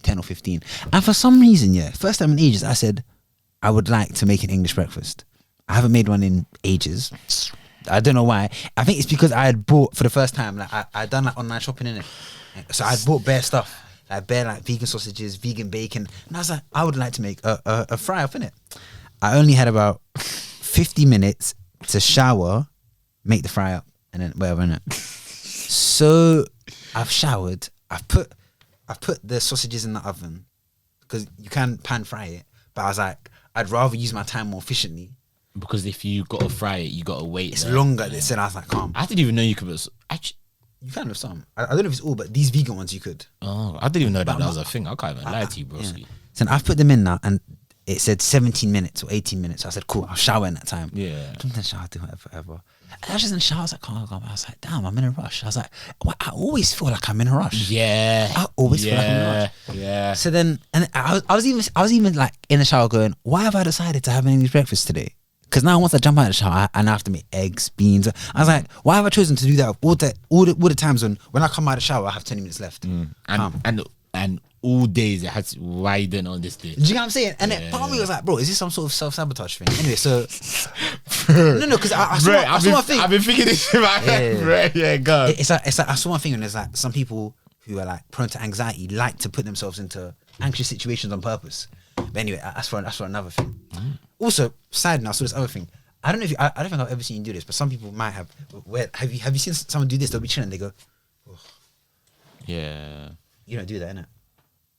B: 10 or 15. And for some reason, yeah, first time in ages, I said I would like to make an English breakfast. I haven't made one in ages. I don't know why. I think it's because I had bought for the first time. Like I'd done like online shopping in it, so I'd bought bare stuff, like bare like vegan sausages, vegan bacon, and I was like, I would like to make a fry up in it. I only had about 50 minutes to shower, make the fry up, and then whatever in it. So I've showered. I've put the sausages in the oven because you can pan fry it, but I was like, I'd rather use my time more efficiently.
A: Because if you got to fry it, you got to wait.
B: It's longer. They said, I was like, calm.
A: I didn't even know you could. Actually,
B: You can with some. I don't know if it's all, but these vegan ones you could.
A: oh, I didn't even know that was a thing. I can't even lie to you, bro.
B: Yeah. So I've put them in now, and it said 17 minutes or 18 minutes. So I said, cool, I'll shower in that time.
A: Yeah.
B: Jump in the shower, do whatever. And I was just in the shower. I was like, calm. I was like, damn, I'm in a rush. I was like, well, I always feel like I'm in a rush.
A: Yeah.
B: I always feel like I'm in a rush.
A: Yeah.
B: So then, and I was even like in the shower going, why have I decided to have an English breakfast today? Because now once I jump out of the shower, I now have to make eggs, beans. I was like, why have I chosen to do that all the times when I come out of the shower, I have 20 minutes left.
A: And all days it had to, why you doing it on this day?
B: Do you know what I'm saying? And then part of me was like, bro, is this some sort of self-sabotage thing? Anyway, so no, because I saw one thing.
A: I've been thinking this in my head, bro. Yeah, go.
B: It's like I saw one thing, and there's like some people who are like prone to anxiety like to put themselves into anxious situations on purpose. But anyway, that's for another thing. Also, side note, I saw this other thing. I don't know if I don't think I've ever seen you do this, but some people might have. Where have you seen someone do this? They'll be chilling, they go, oh.
A: Yeah.
B: You don't do that, innit?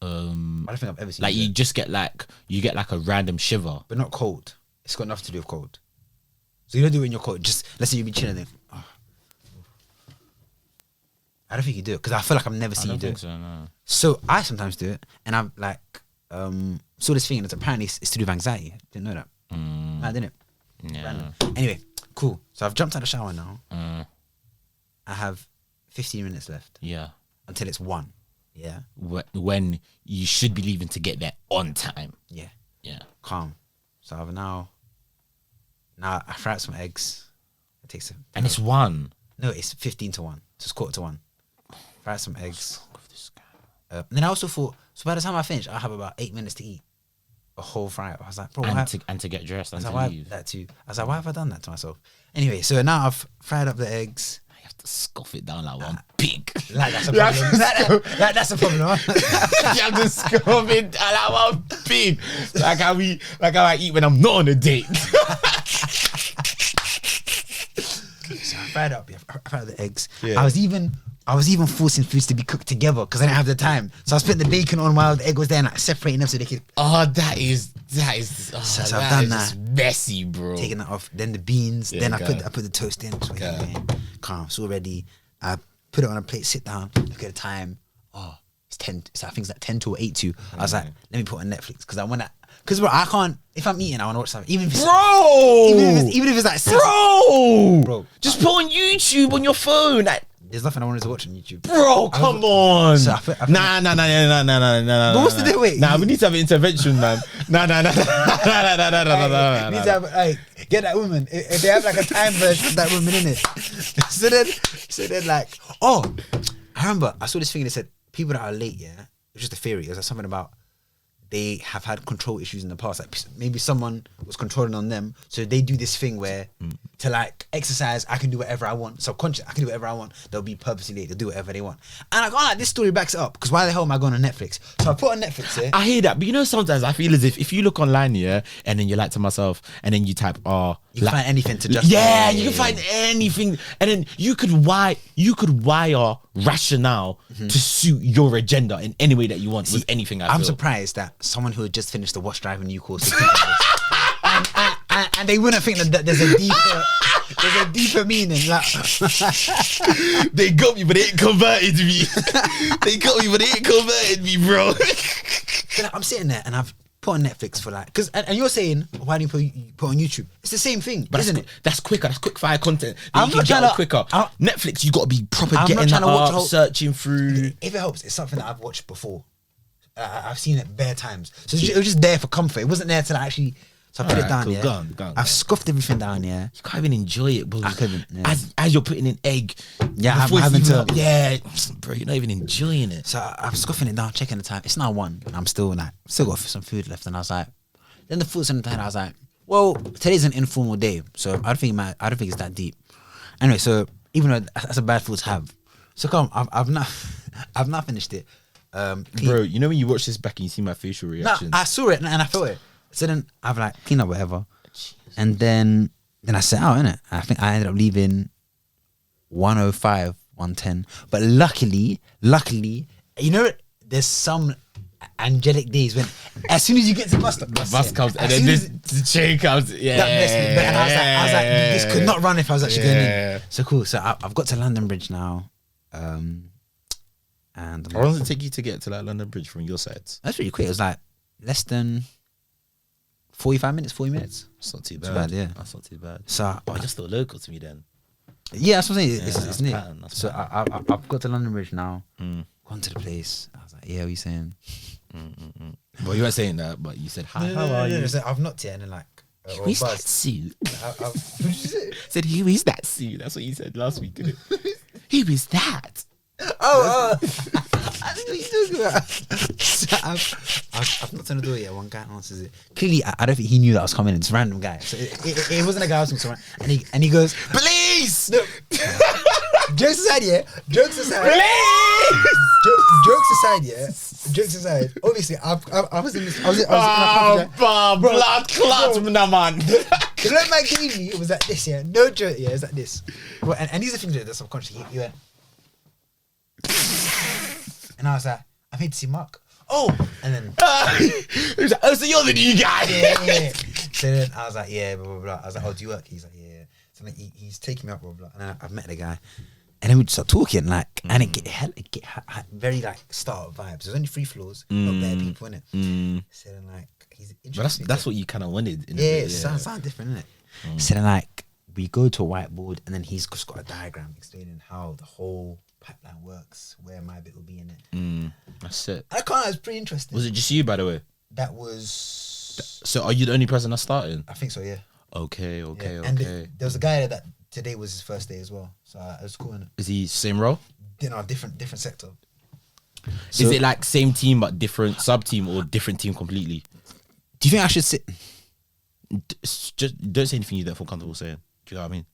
B: I don't think I've ever seen.
A: Like
B: you
A: you just get like a random shiver,
B: but not cold. It's got nothing to do with cold. So you don't do it when you're cold. Just let's say you be chilling there. Oh. I don't think you do it because I feel like I've never seen you do it.
A: So, no.
B: So I sometimes do it, and I'm like, saw this thing, and it's apparently it's to do with anxiety. Didn't know that. I didn't.
A: Yeah.
B: Random. Anyway, cool. So I've jumped out of the shower now. I have 15 minutes left.
A: Yeah.
B: Until it's 1. Yeah.
A: When you should be leaving to get there on time.
B: Yeah.
A: Yeah.
B: Calm. So I've now I fried some eggs. It takes
A: and it's 1.
B: No, it's 15 to 1. So it's 1:15. Fried some eggs. And then I also thought, so by the time I finish, I'll have about 8 minutes to eat a whole fry up. I was like, bro,
A: and to get dressed and to leave.
B: That too. I was like, why have I done that to myself? Anyway, so now I've fried up the eggs.
A: You have to scoff it down like one pig.
B: Like that's a problem. That's a problem.
A: You have to scoff it down like one pig. Like how I eat when I'm not on a date.
B: So I fried up the eggs.
A: Yeah.
B: I was even forcing foods to be cooked together because I didn't have the time. So I spent the bacon on while the egg was there and like separating them so they could.
A: Oh, that is. So
B: I've done that.
A: Just messy, bro.
B: Taking that off. Then the beans.
A: Yeah,
B: then I put the toast in. So calm. It's all ready. I put it on a plate. Sit down. Look at the time. Oh, it's 10. So I think it's like 10 to 8 to. I was like, let me put on Netflix because I want to. Because bro, I can't. If I'm eating, I want to watch something. Even if it's like
A: bro, just put on YouTube on your phone.
B: There's nothing I wanted to watch on YouTube.
A: Bro, come on.
B: So
A: Nah.
B: But what's the deal? Wait.
A: Nah, we need to have an intervention, man. Nah.
B: Need to have like get that woman. If they have like a time version of that woman in it. So then like, oh, I remember I saw this thing that said people that are late. Yeah, it was just a theory. It was like something about they have had control issues in the past. Like maybe someone was controlling on them, so they do this thing where to like exercise, I can do whatever I want. Subconscious, I can do whatever I want. They'll be purposely late. They'll do whatever they want. And I go like, this story backs it up because why the hell am I going on Netflix? So I put on Netflix here.
A: I hear that, but you know sometimes I feel as if you look online, yeah, and then you're like to myself, and then you type,
B: you can find anything to justify.
A: Yeah, you can find anything, and then you could wire rationale to suit your agenda in any way that you want with anything.
B: I'm surprised that someone who had just finished the wash driving new course and they wouldn't think that there's a deeper meaning. Like
A: they got me, but they ain't converted me. They got me, but they ain't converted me, bro.
B: So I'm sitting there and I've put on Netflix for like, and you're saying why don't you put on YouTube? It's the same thing, but isn't it?
A: That's quicker. That's quick fire content.
B: I'm not trying to
A: quicker. Netflix, you got to be proper getting that up, searching through.
B: If it helps, it's something that I've watched before. I've seen it bare times, so it was just there for comfort. It wasn't there to like actually. So I put it down.
A: Cool.
B: Yeah,
A: Go on.
B: I've scuffed everything down. Yeah,
A: you can't even enjoy it, bro.
B: I couldn't. Yeah.
A: As you're putting in egg.
B: Yeah, I'm having to.
A: Yeah, bro, you're not even enjoying it.
B: So I'm scuffing it down, checking the time. It's now 1. And I'm still got some food left, and I was like, then the food's on the time. I was like, well, today's an informal day, so I don't think it's that deep. Anyway, so even though that's a bad food to have, so come, I've not finished it.
A: Bro, you know when you watch this back and you see my facial reactions?
B: No, I saw it and I felt it. So then I've like cleaned up whatever. And then I set out, innit? I think I ended up leaving 1:05, 1:10. But luckily, you know, there's some angelic days when as soon as you get to the bus stop,
A: the bus comes and then the chain comes. Yeah.
B: And I was like, this could not run if I was actually going in. So cool. So I've got to London Bridge now. And
A: how long does it take you to get to like London Bridge from your side?
B: That's really quick. It was like less than 45 minutes, 40 minutes.
A: That's not too bad.
B: Yeah.
A: That's not too bad.
B: So
A: you're still local to me then.
B: Yeah, that's what I'm saying. It's neat. So I've got to London Bridge now. Gone to the place. I was like, yeah, what are you saying?
A: Well, you weren't saying that, but you said, hi,
B: how
A: are you?
B: So I've knocked it and then like,
A: who is that suit?
B: What did you say?
A: Said, who is that suit? That's what you said last week, didn't it? Who is that?
B: I think what you're talking about. I've knocked on the door yet. One guy answers it. Clearly, I don't think he knew that I was coming. It's a random guy. So it wasn't a guy I was talking to. And he goes, "Please!" No. Jokes aside, yeah. Jokes aside.
A: Please!
B: Jokes aside, yeah. Jokes aside. Obviously, I was in this. I was in a
A: bro, blood clot, man.
B: The look man gave me, it was like this, yeah. No joke, yeah. It was like this. Bro, and these are things that are subconscious. He went, and I was like, I'm here to see Mark. Oh, and then
A: he was like, oh, so you're the new guy.
B: Yeah. So then I was like, yeah, blah blah blah. I was like, oh, do you work? He's like, yeah. So then he's taking me up, blah blah. And then I've met the guy. And then we start talking, like, and it get very like startup vibes. There's only 3 floors, not bare people in it. So then, like, he's interesting.
A: But that's what you kind of wanted.
B: It sounds different, isn't it? So then, like, we go to a whiteboard, and then he's just got a diagram explaining how the whole pipeline works, where my bit will be in it.
A: That's it.
B: I can't. It was pretty interesting.
A: Was it just you, by the way?
B: That was.
A: So, are you the only person that started?
B: I think so. Yeah.
A: Okay.
B: And there was a guy that today was his first day as well, so it was cool. Innit?
A: Is he same role?
B: Different sector.
A: So, is it like same team but different sub team or different team completely?
B: Do you think I should sit?
A: Just don't say anything you don't feel comfortable saying. Do you know what I mean?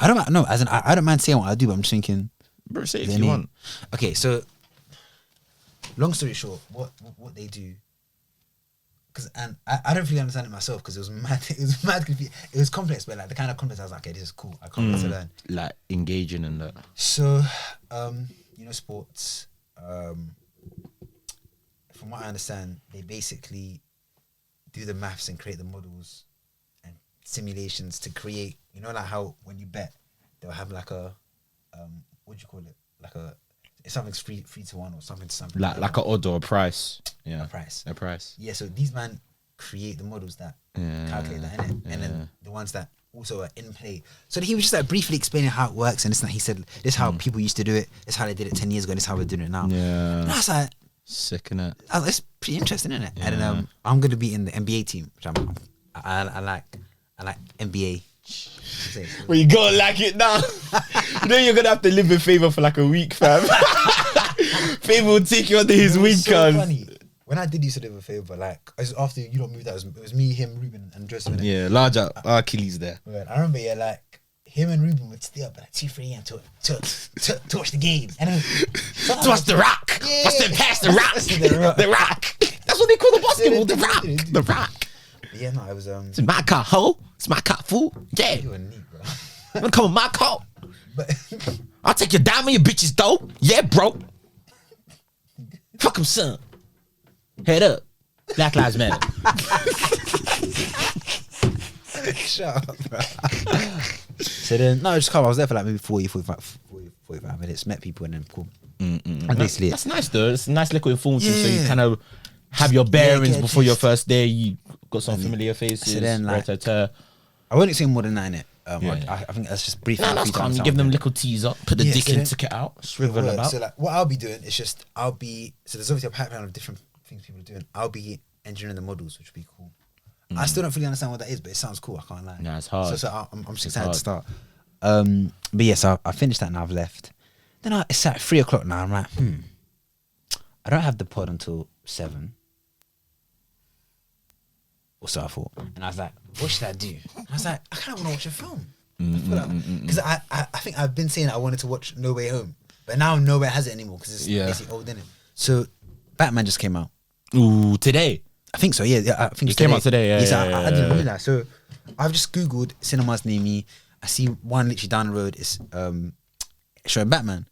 B: I don't know. As in, I don't mind saying what I do, but I'm just thinking.
A: Bro, say it if you want.
B: Okay, so long story short, what they do. And I don't really understand it myself because it was mad. It was mad. It was complex, but like the kind of complex I was like, okay, this is cool. I can't wait to learn.
A: Like engaging and that.
B: So, sports. From what I understand, they basically do the maths and create the models and simulations to create. You know, like how when you bet, they'll have like a what do you call it? Like if something's 3 to 1 or something to something.
A: Like an odd or a price. Yeah.
B: A price. Yeah, so these man create the models that calculate that, innit? And then the ones that also are in play. So he was just like briefly explaining how it works, and he said, this is how people used to do it, this is how they did it 10 years ago, this is how we're doing it now.
A: Yeah.
B: And I was like,
A: sick, innit?
B: It's pretty interesting, innit? Yeah. And then I'm gonna be in the NBA team, which I like NBA.
A: Well, you gotta like it now. You know you're gonna have to live in Favour for like a week, fam. Favour will take you under his wing,
B: so funny. When I did used to live with Favour, like after you don't moved out, it was me, him, Ruben, and Joseph.
A: Yeah, larger Achilles there.
B: I remember, like him and Ruben would stay up at like 2-3 a.m. to watch the game, and then
A: to watch the Rock. Yeah. Watch them pass the Rock. The Rock. That's what they call the basketball. The Rock. The Rock.
B: Yeah, no, it was
A: It's my car, ho. It's my car, fool. Yeah.
B: You were neat, bro.
A: Wanna come on my car?
B: But
A: I'll take your dime and your bitches, though. Yeah, bro. Fuck him, son. Head up. Black Lives Matter.
B: Shut up, bro. So then, no, just come. I was there for like maybe 45 minutes. Met people and then cool. And basically,
A: that's nice though. It's a nice little informative. So you kind of have your bearings before your first day. You got some familiar faces.
B: So then, like, I won't explain more than that in it. I think that's just brief.
A: No, that's calm. You give them little teas up, put the dick in, stick it out, shrivel them out.
B: So like, what I'll be doing is just so there's obviously a pipeline of different things people are doing. I'll be engineering the models, which would be cool. I still don't fully understand what that is, but it sounds cool. I can't lie.
A: No, it's hard.
B: So I'm just excited to start. But yeah, so I finished that and I've left. Then it's at 3 o'clock now. I'm like, I don't have the pod until 7. Or so I thought. And I was like, what should I do? I was like, I kind of want to watch a film. Because I think I've been saying I wanted to watch No Way Home, but now Nowhere has it anymore because it's basically old, isn't it? So Batman just came out.
A: Ooh, today?
B: I think so, yeah. I think
A: it came out today,
B: I didn't realize. So I've just Googled cinemas near me. I see one literally down the road is showing Batman.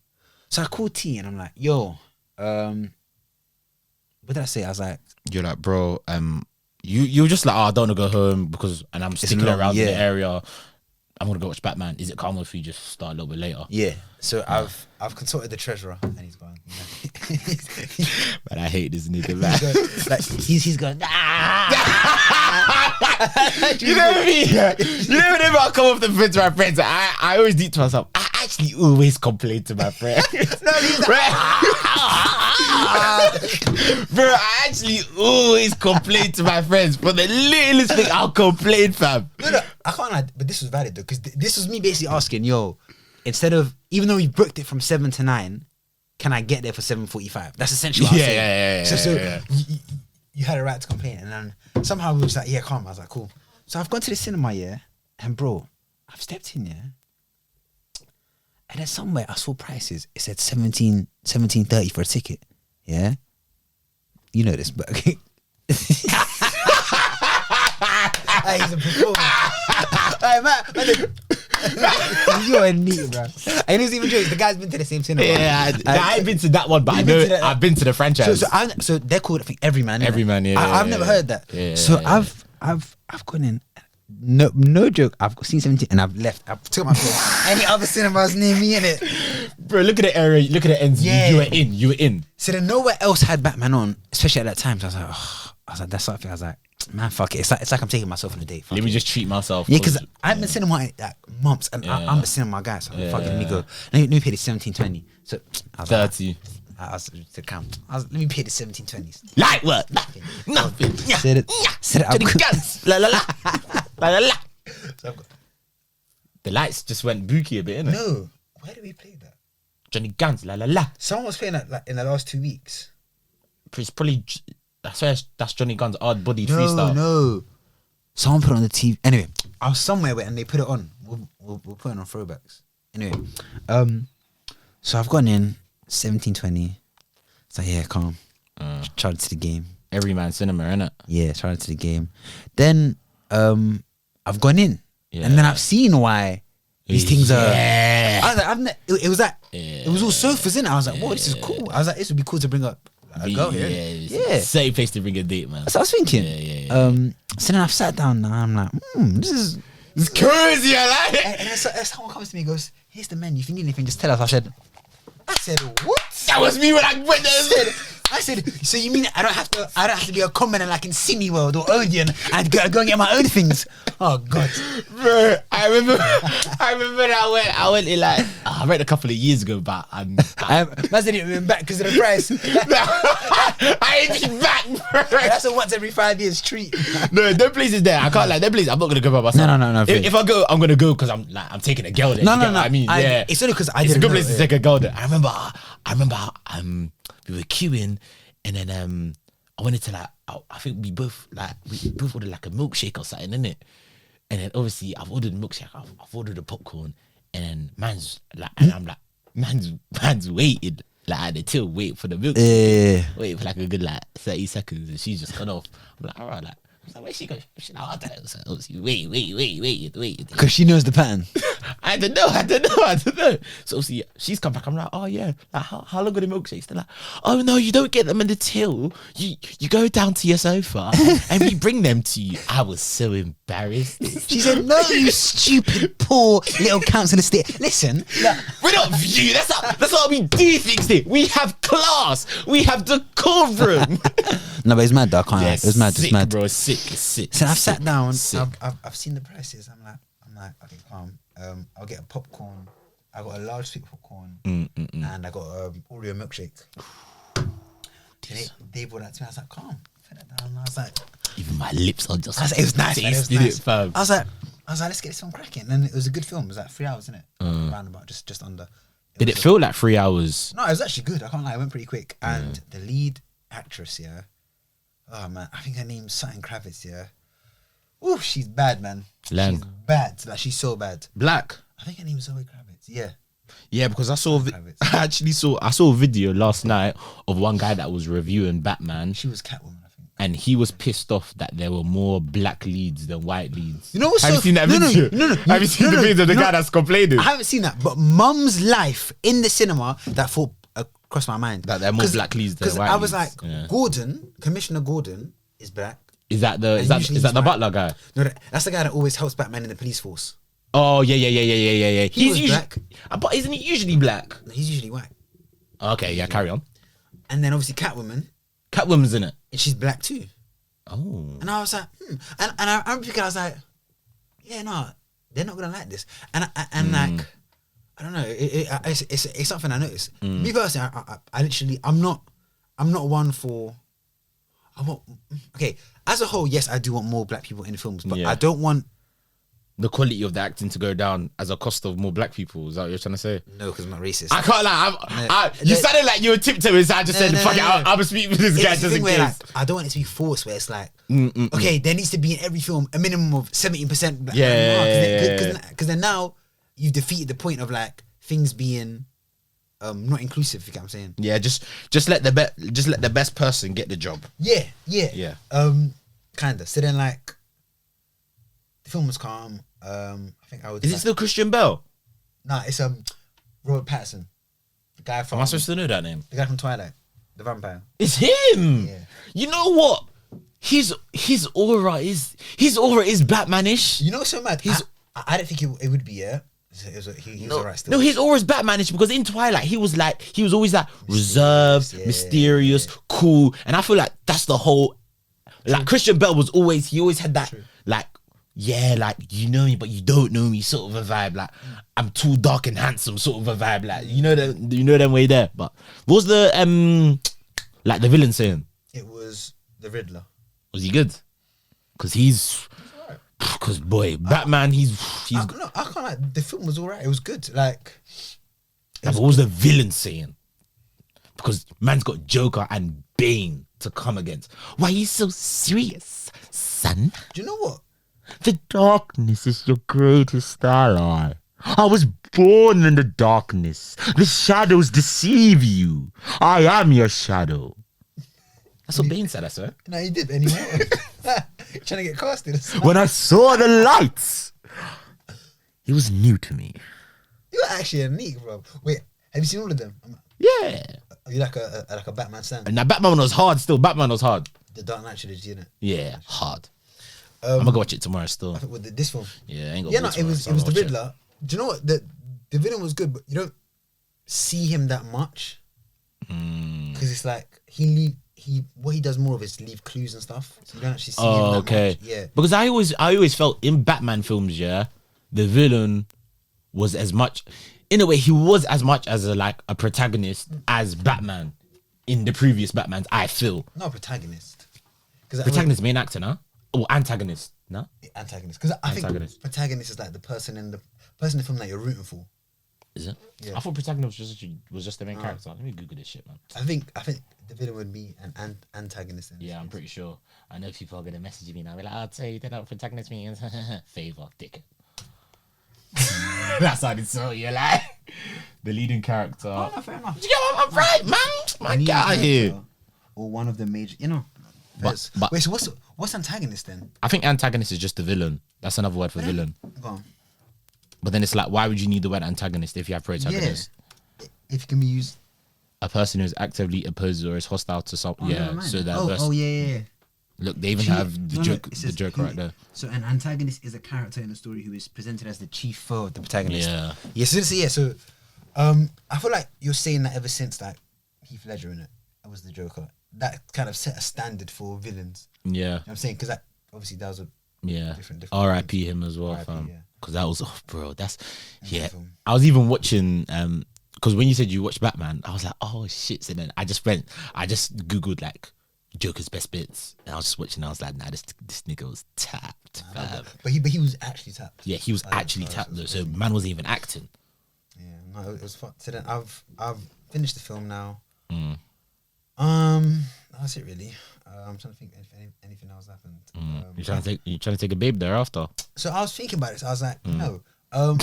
B: So I called T and I'm like, yo, what did I say? I was like,
A: you're like, bro, you were just like, I don't want to go home because, and I'm sticking around in the area. I'm gonna go watch Batman. Is it calm if you just start a little bit later?
B: Yeah. So I've consulted the treasurer and he's gone.
A: But I hate this nigga, man.
B: He's going.
A: You know what I mean? You know whenever I come off the fence to my friends, I always think to myself, I actually always complain to my friend. Bro, I actually always complain to my friends for the littlest thing. I'll complain, fam.
B: No, I can't lie, but this was valid though, because this was me basically asking, yo, instead of, even though we booked it from 7 to 9, can I get there for 7:45? That's essentially what I was saying.
A: Yeah.
B: You had a right to complain, and then somehow we was like, yeah, calm. I was like, cool. So I've gone to the cinema, and bro, I've stepped in, and then somewhere I saw prices. It said 17.30 for a ticket. Yeah, you know this, but okay. He's a performer. Man, you're a neat, bro. And it's even true. The guy's been to the same cinema.
A: Yeah, I ain't been to that one, but I know I've been to the franchise.
B: So they're called, I think, Everyman.
A: Everyman, yeah.
B: I've never heard that.
A: Yeah,
B: so I've gone in. No joke. I've seen 17 and I've left. I've took my phone. Any other cinemas near me in it,
A: bro? Look at the area. Look at the ends.
B: Yeah.
A: You were in.
B: So then nowhere else had Batman on, especially at that time. So I was like, that's something. I was like, man, fuck it. It's like I'm taking myself on a date.
A: Let me just treat myself.
B: Yeah, because I've been cinema like months, and I'm a cinema guy. So fucking let me go. Let me pay the 17.20. So I was
A: 30.
B: Like, I was to count. Let me pay the 17.20s.
A: Like what? Nothing.
B: Said it.
A: Johnny Guns. La la la. La la la. So the lights just went booky a bit, innit?
B: No. Where did we play that?
A: Johnny Guns. La la la.
B: Someone was playing that like in the last 2 weeks.
A: It's probably. I swear that's Johnny Guns' Odd Body Freestyle.
B: No. Someone put it on the TV. Anyway, I was somewhere and they put it on. We'll put it on throwbacks. Anyway, so I've gone in 17.20. It's like, yeah, calm. Charged to the game.
A: Everyman cinema, innit?
B: Yeah, charged to the game. Then I've gone in, and then I've seen why these things are. I was like, it was like it was all sofas in it. I was like, whoa, this is cool. I was like, this would be cool to bring up. Go here. Yeah.
A: Same place to bring a date, man.
B: That's what I was thinking. Yeah. So then I've sat down and I'm like, this is
A: crazy. I like it.
B: And then someone comes to me and goes, here's the menu. If you need anything, just tell us. I said, what?
A: That was me when I went there.
B: I said, so you mean I don't have to be a commoner like in Cineworld or Odeon and go and get my own things? Oh God,
A: bro! I remember that I went in like I read a couple of years ago, but man
B: didn't even back because of the price.
A: I ain't been back, bro.
B: That's a once every 5 years treat.
A: No, them places there. I can't like them places. I'm not gonna go by myself.
B: No.
A: If I go, I'm gonna go because I'm taking a girl there.
B: No.
A: I mean, yeah,
B: it's only because
A: it's a good place to take a girl there. I remember we were queuing, and then I went into like I think we both ordered like a milkshake or something, innit? And then obviously I've ordered a milkshake, I've ordered a popcorn, and then man's like, and I'm like, man's waited like at the till, wait for the milk, wait for like a good like 30 seconds, and she's just gone off. I'm like, alright, like. I was like, where's she going? I don't know. So obviously, wait.
B: Because she knows the pattern.
A: I don't know. So obviously, she's come back. I'm like, oh yeah. Like, how long are the milkshakes? They're like, oh no, you don't get them in the till. You go down to your sofa and we bring them to you. I was so embarrassed.
B: She said, no, you stupid, poor little council estate. Listen,
A: we're not view. That's how we do things here. We have class. We have decorum.
B: No, but it's mad though. I can't. It was mad.
A: Sick,
B: it's mad,
A: bro. Sick.
B: So I've sat down. I've seen the prices. I'm like, okay, calm. I'll get a popcorn. I got a large sweet popcorn, and I got Oreo milkshake. They brought that to me. I was like, calm. Put that down. I was like,
A: even my lips are just.
B: It was nice. Man. It was nice.
A: Fam.
B: I was like, let's get this film cracking. And it was a good film. It was like 3 hours, isn't it? Roundabout, just under.
A: Did it feel like 3 hours?
B: No, it was actually good. I can't lie. It went pretty quick. And the lead actress, oh man, I think her name's Sutton Kravitz, Ooh, she's bad, man.
A: Lang.
B: She's bad. Like, she's so bad.
A: Black.
B: I think her name's Zoe Kravitz.
A: Yeah, because I saw a video last night of one guy that was reviewing Batman.
B: She was Catwoman, I think.
A: And he was pissed off that there were more black leads than white leads.
B: You know what's
A: Have you seen that video?
B: No.
A: Have you seen the video of the guy that's complaining?
B: I haven't seen that, but Mum's life in the cinema that thought across my mind
A: that there are more black leads than white leads.
B: Because I was like, Gordon, Commissioner Gordon is black.
A: Is that the butler guy?
B: No, that's the guy that always helps Batman in the police force.
A: Oh yeah.
B: He's usually
A: black, but isn't he usually black?
B: He's usually white.
A: Okay, yeah, carry on.
B: And then obviously
A: Catwoman's in it,
B: and she's black too.
A: Oh,
B: and I was like, and I remember thinking, I was like, yeah, no, they're not gonna like this, and like, I don't know, it's something I noticed. Me personally, I literally, I'm not one for. Okay, as a whole, yes, I do want more black people in films, but I don't want
A: the quality of the acting to go down as a cost of more black people? Is that what you're trying to say?
B: No, because I'm not racist.
A: I can't lie. You sounded like you were tiptoeing, so I just said, "Fuck it, I'm speaking with this guy just in case."
B: Like, I don't want it to be forced where it's like, okay, there needs to be in every film a minimum of 17% black. Because then now you've defeated the point of like things being not inclusive. You get what I'm saying?
A: Yeah, just let the best person get the job.
B: Yeah.
A: Kinda.
B: So then like the film was calm. I think I would.
A: Is it still Christian Bale?
B: Nah, it's Robert Pattinson, the guy from.
A: Am I supposed to know that name?
B: The guy from Twilight, the vampire.
A: It's him.
B: Yeah.
A: You know what? His aura is Batmanish.
B: You know, so mad. I don't think it would be. Yeah. He was alright still.
A: No, his aura is Batmanish because in Twilight he was always like reserved, mysterious, cool, and I feel like that's the whole. Like Christian Bale was always had that like. Yeah, like you know me, but you don't know me, sort of a vibe. Like I'm too dark and handsome, sort of a vibe. Like you know them way there. But what was the like the villain saying?
B: It was the Riddler.
A: Was he good? Because boy, Batman, he's.
B: I can't like the film was alright. It was good. Like,
A: but what was the villain saying? Because man's got Joker and Bane to come against. Why are you so serious, son?
B: Do you know what?
A: The darkness is your greatest ally. I was born in the darkness. The shadows deceive you. I am your shadow. That's what Bane said, I swear.
B: No, he did anymore. Trying to get casted.
A: When I saw the lights, it was new to me.
B: You're actually a neat, bro. Wait, have you seen all of them?
A: Yeah.
B: Are you like a Batman fan?
A: Now Batman was hard still. Batman was hard.
B: The Dark Knight trilogy, innit?
A: Yeah, hard. I'm gonna go watch it tomorrow still.
B: With this film.
A: Yeah, I ain't got
B: yeah, no, it was the Riddler. Do you know what? The villain was good, but you don't see him that much. Because it's like what he does more of is leave clues and stuff. So you don't actually see him that much. Yeah.
A: Because I always felt in Batman films, the villain was as much, in a way, he was as much as a protagonist as Batman in the previous Batmans. I feel.
B: Not protagonist.
A: Protagonist, main actor, no? Or antagonist, no?
B: Antagonist. Because I think protagonist is like the person in the film that you're rooting for.
A: Is it?
B: Yeah.
A: I thought protagonist was just the main character. Let me Google this shit, man.
B: I think the villain would be an antagonist.
A: Yeah, I'm pretty sure. I know people are gonna message me now. They're like, "I'll tell you, they know what protagonist means." Favor, dick. That's how it's so. You're like the leading character.
B: Oh, no, fair enough.
A: I'm right, man. Man, get out of here.
B: Or one of the major, But wait, so what's antagonist then?
A: I think antagonist is just the villain. That's another word for villain.
B: Go on.
A: But then it's like, why would you need the word antagonist if you have protagonist?
B: Yeah. If it can be used.
A: A person who's actively opposed or is hostile to something. So that.
B: Yeah.
A: Look, they even have the joke right there.
B: So an antagonist is a character in a story who is presented as the chief foe of the protagonist.
A: Yeah.
B: So I feel like you're saying that ever since like Heath Ledger in it was the Joker. That kind of set a standard for villains. Yeah. You know what I'm saying? Because obviously that was a different
A: R.I.P. him as well, fam.
B: Yeah.
A: Because that was, bro, that's, I was even watching, because when you said you watched Batman, I was like, oh shit. So then I just Googled like Joker's best bits. And I was just watching, I was like, nah, this nigga was tapped, fam.
B: But he was actually tapped.
A: Yeah, he was actually tapped though. So man wasn't even acting.
B: Yeah, no, it was fun. So then I've finished the film now. That's it really. I'm trying to think if anything else happened.
A: You trying to take a babe there after?
B: So I was thinking about this. I was like, no, not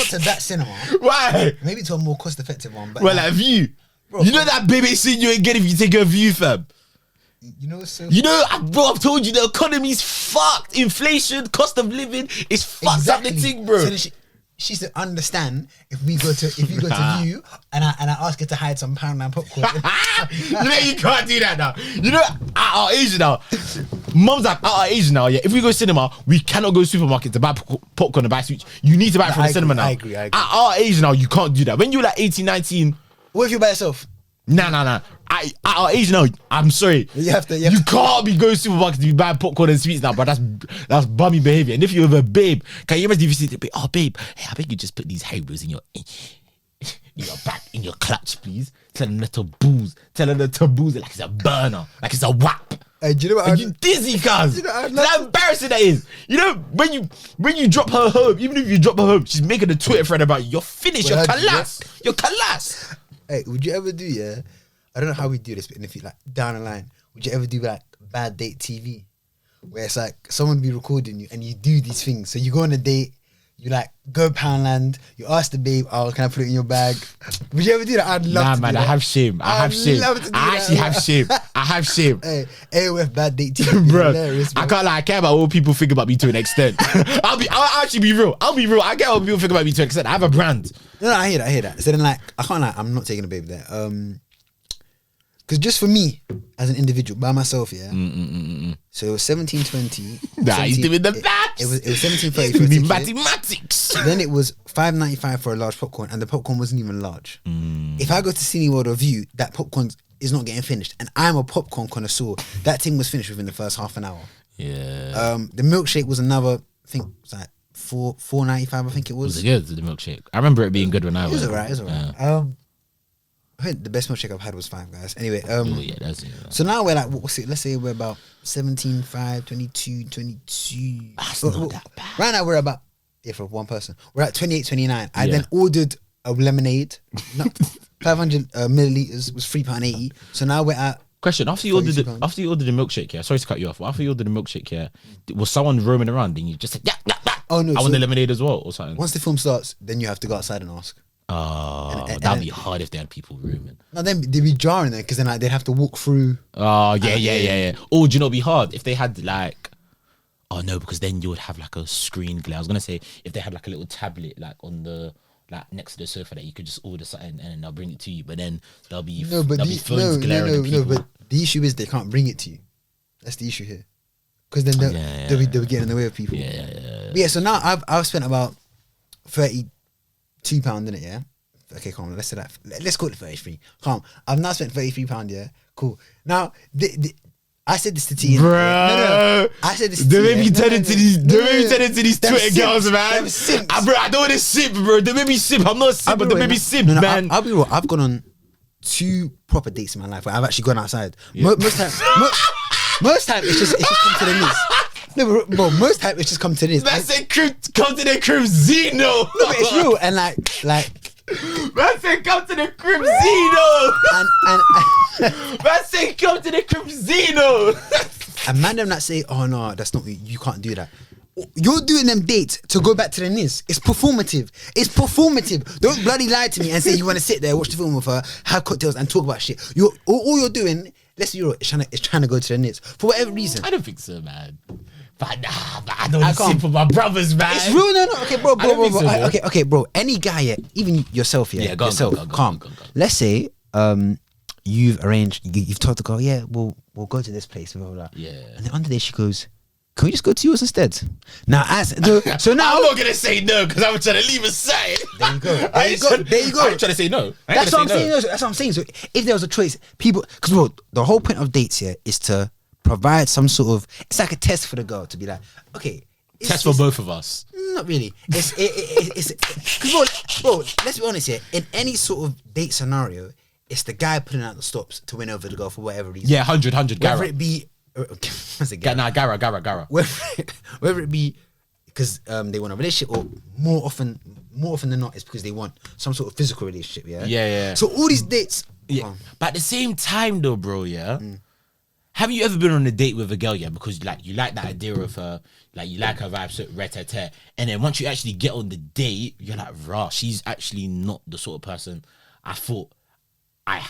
B: to that cinema.
A: Why?
B: Maybe to a more cost-effective one. But
A: well, like View. Bro, you know that baby scene you ain't get if you take a View, fam.
B: You know, so
A: bro, I've told you the economy's fucked. Inflation, cost of living is fucked up the thing, bro.
B: So she should understand if we go to View and I ask her to hide some Poundland popcorn.
A: You know you can't do that now. You know at our age now, mums at our age now. Yeah, if we go cinema, we cannot go to supermarket to buy popcorn and buy sweets. You need to buy it from the cinema now.
B: I agree. At
A: our age now, you can't do that. When you're like 18, 19.
B: What if you're by yourself?
A: Nah. At our age now, I'm sorry. You can't be going to supermarket to be buying popcorn and sweets now, but that's bummy behavior. And if you're with a babe, can you imagine if you say to babe, oh babe, hey, I beg you just put these Haribos in your back, in your clutch, please. Tell them to booze it like it's a burner, like it's a whap.
B: Hey, do you know what?
A: Are you dizzy, cuz?
B: You know, I'd
A: How
B: love
A: embarrassing that is. You know, when you drop her home, even if you drop her home, she's making a Twitter thread about you. You're finished.
B: Well,
A: You're
B: how'd you
A: kalas. You're kalas.
B: Hey, would you ever do? Yeah, I don't know how we do this, but if you like down the line, would you ever do like bad date TV, where it's like someone be recording you and you do these things? So you go on a date. You like go Poundland. You ask the babe, "Oh, can I put it in your bag?" Would you ever do that? I'd love to.
A: Man,
B: do
A: I
B: that.
A: have shame. I have shame.
B: love to do
A: I
B: that.
A: actually have shame. I have shame.
B: Hey, AOF bad date TV,
A: Bro,
B: hilarious, bro.
A: I can't lie. I care about what people think about me to an extent. I'll actually be real. I'll be real. I care what people think about me to an extent. I have a brand.
B: No, I hear that. So then, like, I can't lie. I'm not taking a babe there. Because just for me as an individual by myself, yeah. So it was 17.20.
A: Nah, he's doing the
B: It
A: maths.
B: was 17.30
A: He's
B: for a
A: doing
B: ticket.
A: mathematics.
B: Then it was $5.95 for a large popcorn, and the popcorn wasn't even large. If I go to Cineworld or View, that popcorn is not getting finished, and I'm a popcorn connoisseur. That thing was finished within the first half an hour.
A: Yeah.
B: The milkshake was another. I think it was like $4.95. I think it
A: Was
B: was.
A: it good, the milkshake? I remember it being good when I
B: It was
A: went.
B: alright. It was alright.
A: Yeah.
B: I think the best milkshake I've had was Five Guys. Anyway,
A: Oh, yeah, that's it.
B: so now we're like, what's it? Let's say we're about 17.5, 22.
A: That's not that bad.
B: Right now we're about, for one person, we're at 28.29. I
A: Yeah.
B: then ordered a lemonade, 500 milliliters was £3.80. So now we're at.
A: Question: After you ordered the
B: £32.
A: milkshake, yeah. Sorry to cut you off. But after you ordered the milkshake, yeah, was someone roaming around and you just said, yeah.
B: Oh no!
A: I
B: so
A: want the lemonade as well, or something.
B: once the film starts, then you have to go outside and ask.
A: Oh,
B: and
A: that'd be hard if they had people rooming.
B: No, then they'd be jarring there because then like, they'd have to walk through.
A: Oh, yeah. Or do you know it'd be hard if they had like, oh no, because then you would have like a screen glare. I was gonna say if they had like a little tablet like on the like next to the sofa that you could just order something and then they'll bring it to you. But then there'll be phones glaring at people.
B: But the issue is they can't bring it to you. That's the issue here. Because then they'll be getting in the way of people. Yeah. So now I've spent about £32 in it. Yeah. Okay, calm. Let's say that. Let's call it 33. Calm. I've now spent £33. Yeah. Cool. Now I said this to T.
A: Bro,
B: no. I said this to T.
A: They made me turn into these
B: Them
A: Twitter
B: simps.
A: girls, man.
B: Them simps.
A: Bro, I don't want to simp, bro. They made me simp. I'm not a simp, but they made me simp,
B: No,
A: man.
B: I'll be real. I've gone on 2 proper dates in my life where I've actually gone outside. Most time it's just come to the knees. No, bro, most time it's just come to this.
A: Man said, come to the crib, Zeno.
B: No, but it's real. And like,
A: Man said, come to the crib, Zeno.
B: and
A: Man said, come to the crib, Zeno.
B: and man them that say, oh no, that's not, you can't do that. You're doing them dates to go back to the Niz. It's performative. Don't bloody lie to me and say you want to sit there, watch the film with her, have cocktails and talk about shit. All you're doing, let's be real, is trying to go to the Niz for whatever reason.
A: I don't think so, man. But I don't want to simp for my brothers, man.
B: It's real, no. Okay, bro.
A: I don't think so, bro.
B: Okay, bro. Any guy, yeah, even yourself, yeah.
A: Yeah, go on,
B: yourself,
A: go on.
B: calm. Let's say, you've arranged, you've told the girl, yeah, we'll go to this place, blah, blah, blah.
A: Yeah.
B: And then on the day she goes, can we just go to yours instead? Now, so now
A: I'm not gonna say no because I'm trying to leave a side.
B: there you go. There you go.
A: I'm trying to say no.
B: That's what I'm saying. That's what I'm saying. So if there was a choice, people, because bro, the whole point of dates here is to provide some sort of, it's like a test for the girl to be like, okay,
A: Test for both of us.
B: not really. It's because bro, let's be honest here. In any sort of date scenario, it's the guy putting out the stops to win over the girl for whatever reason.
A: Yeah, 100,
B: Whether
A: Gara.
B: it be, what's it?
A: Gara.
B: Whether it be because they want a relationship, or more often than not, it's because they want some sort of physical relationship. Yeah. So all these dates.
A: Yeah. But at the same time though, bro, yeah. Have you ever been on a date with a girl, yeah? Because like you like that idea of her, like you like her vibe, so ret-a-tet. And then once you actually get on the date, you're like, rah, she's actually not the sort of person I thought I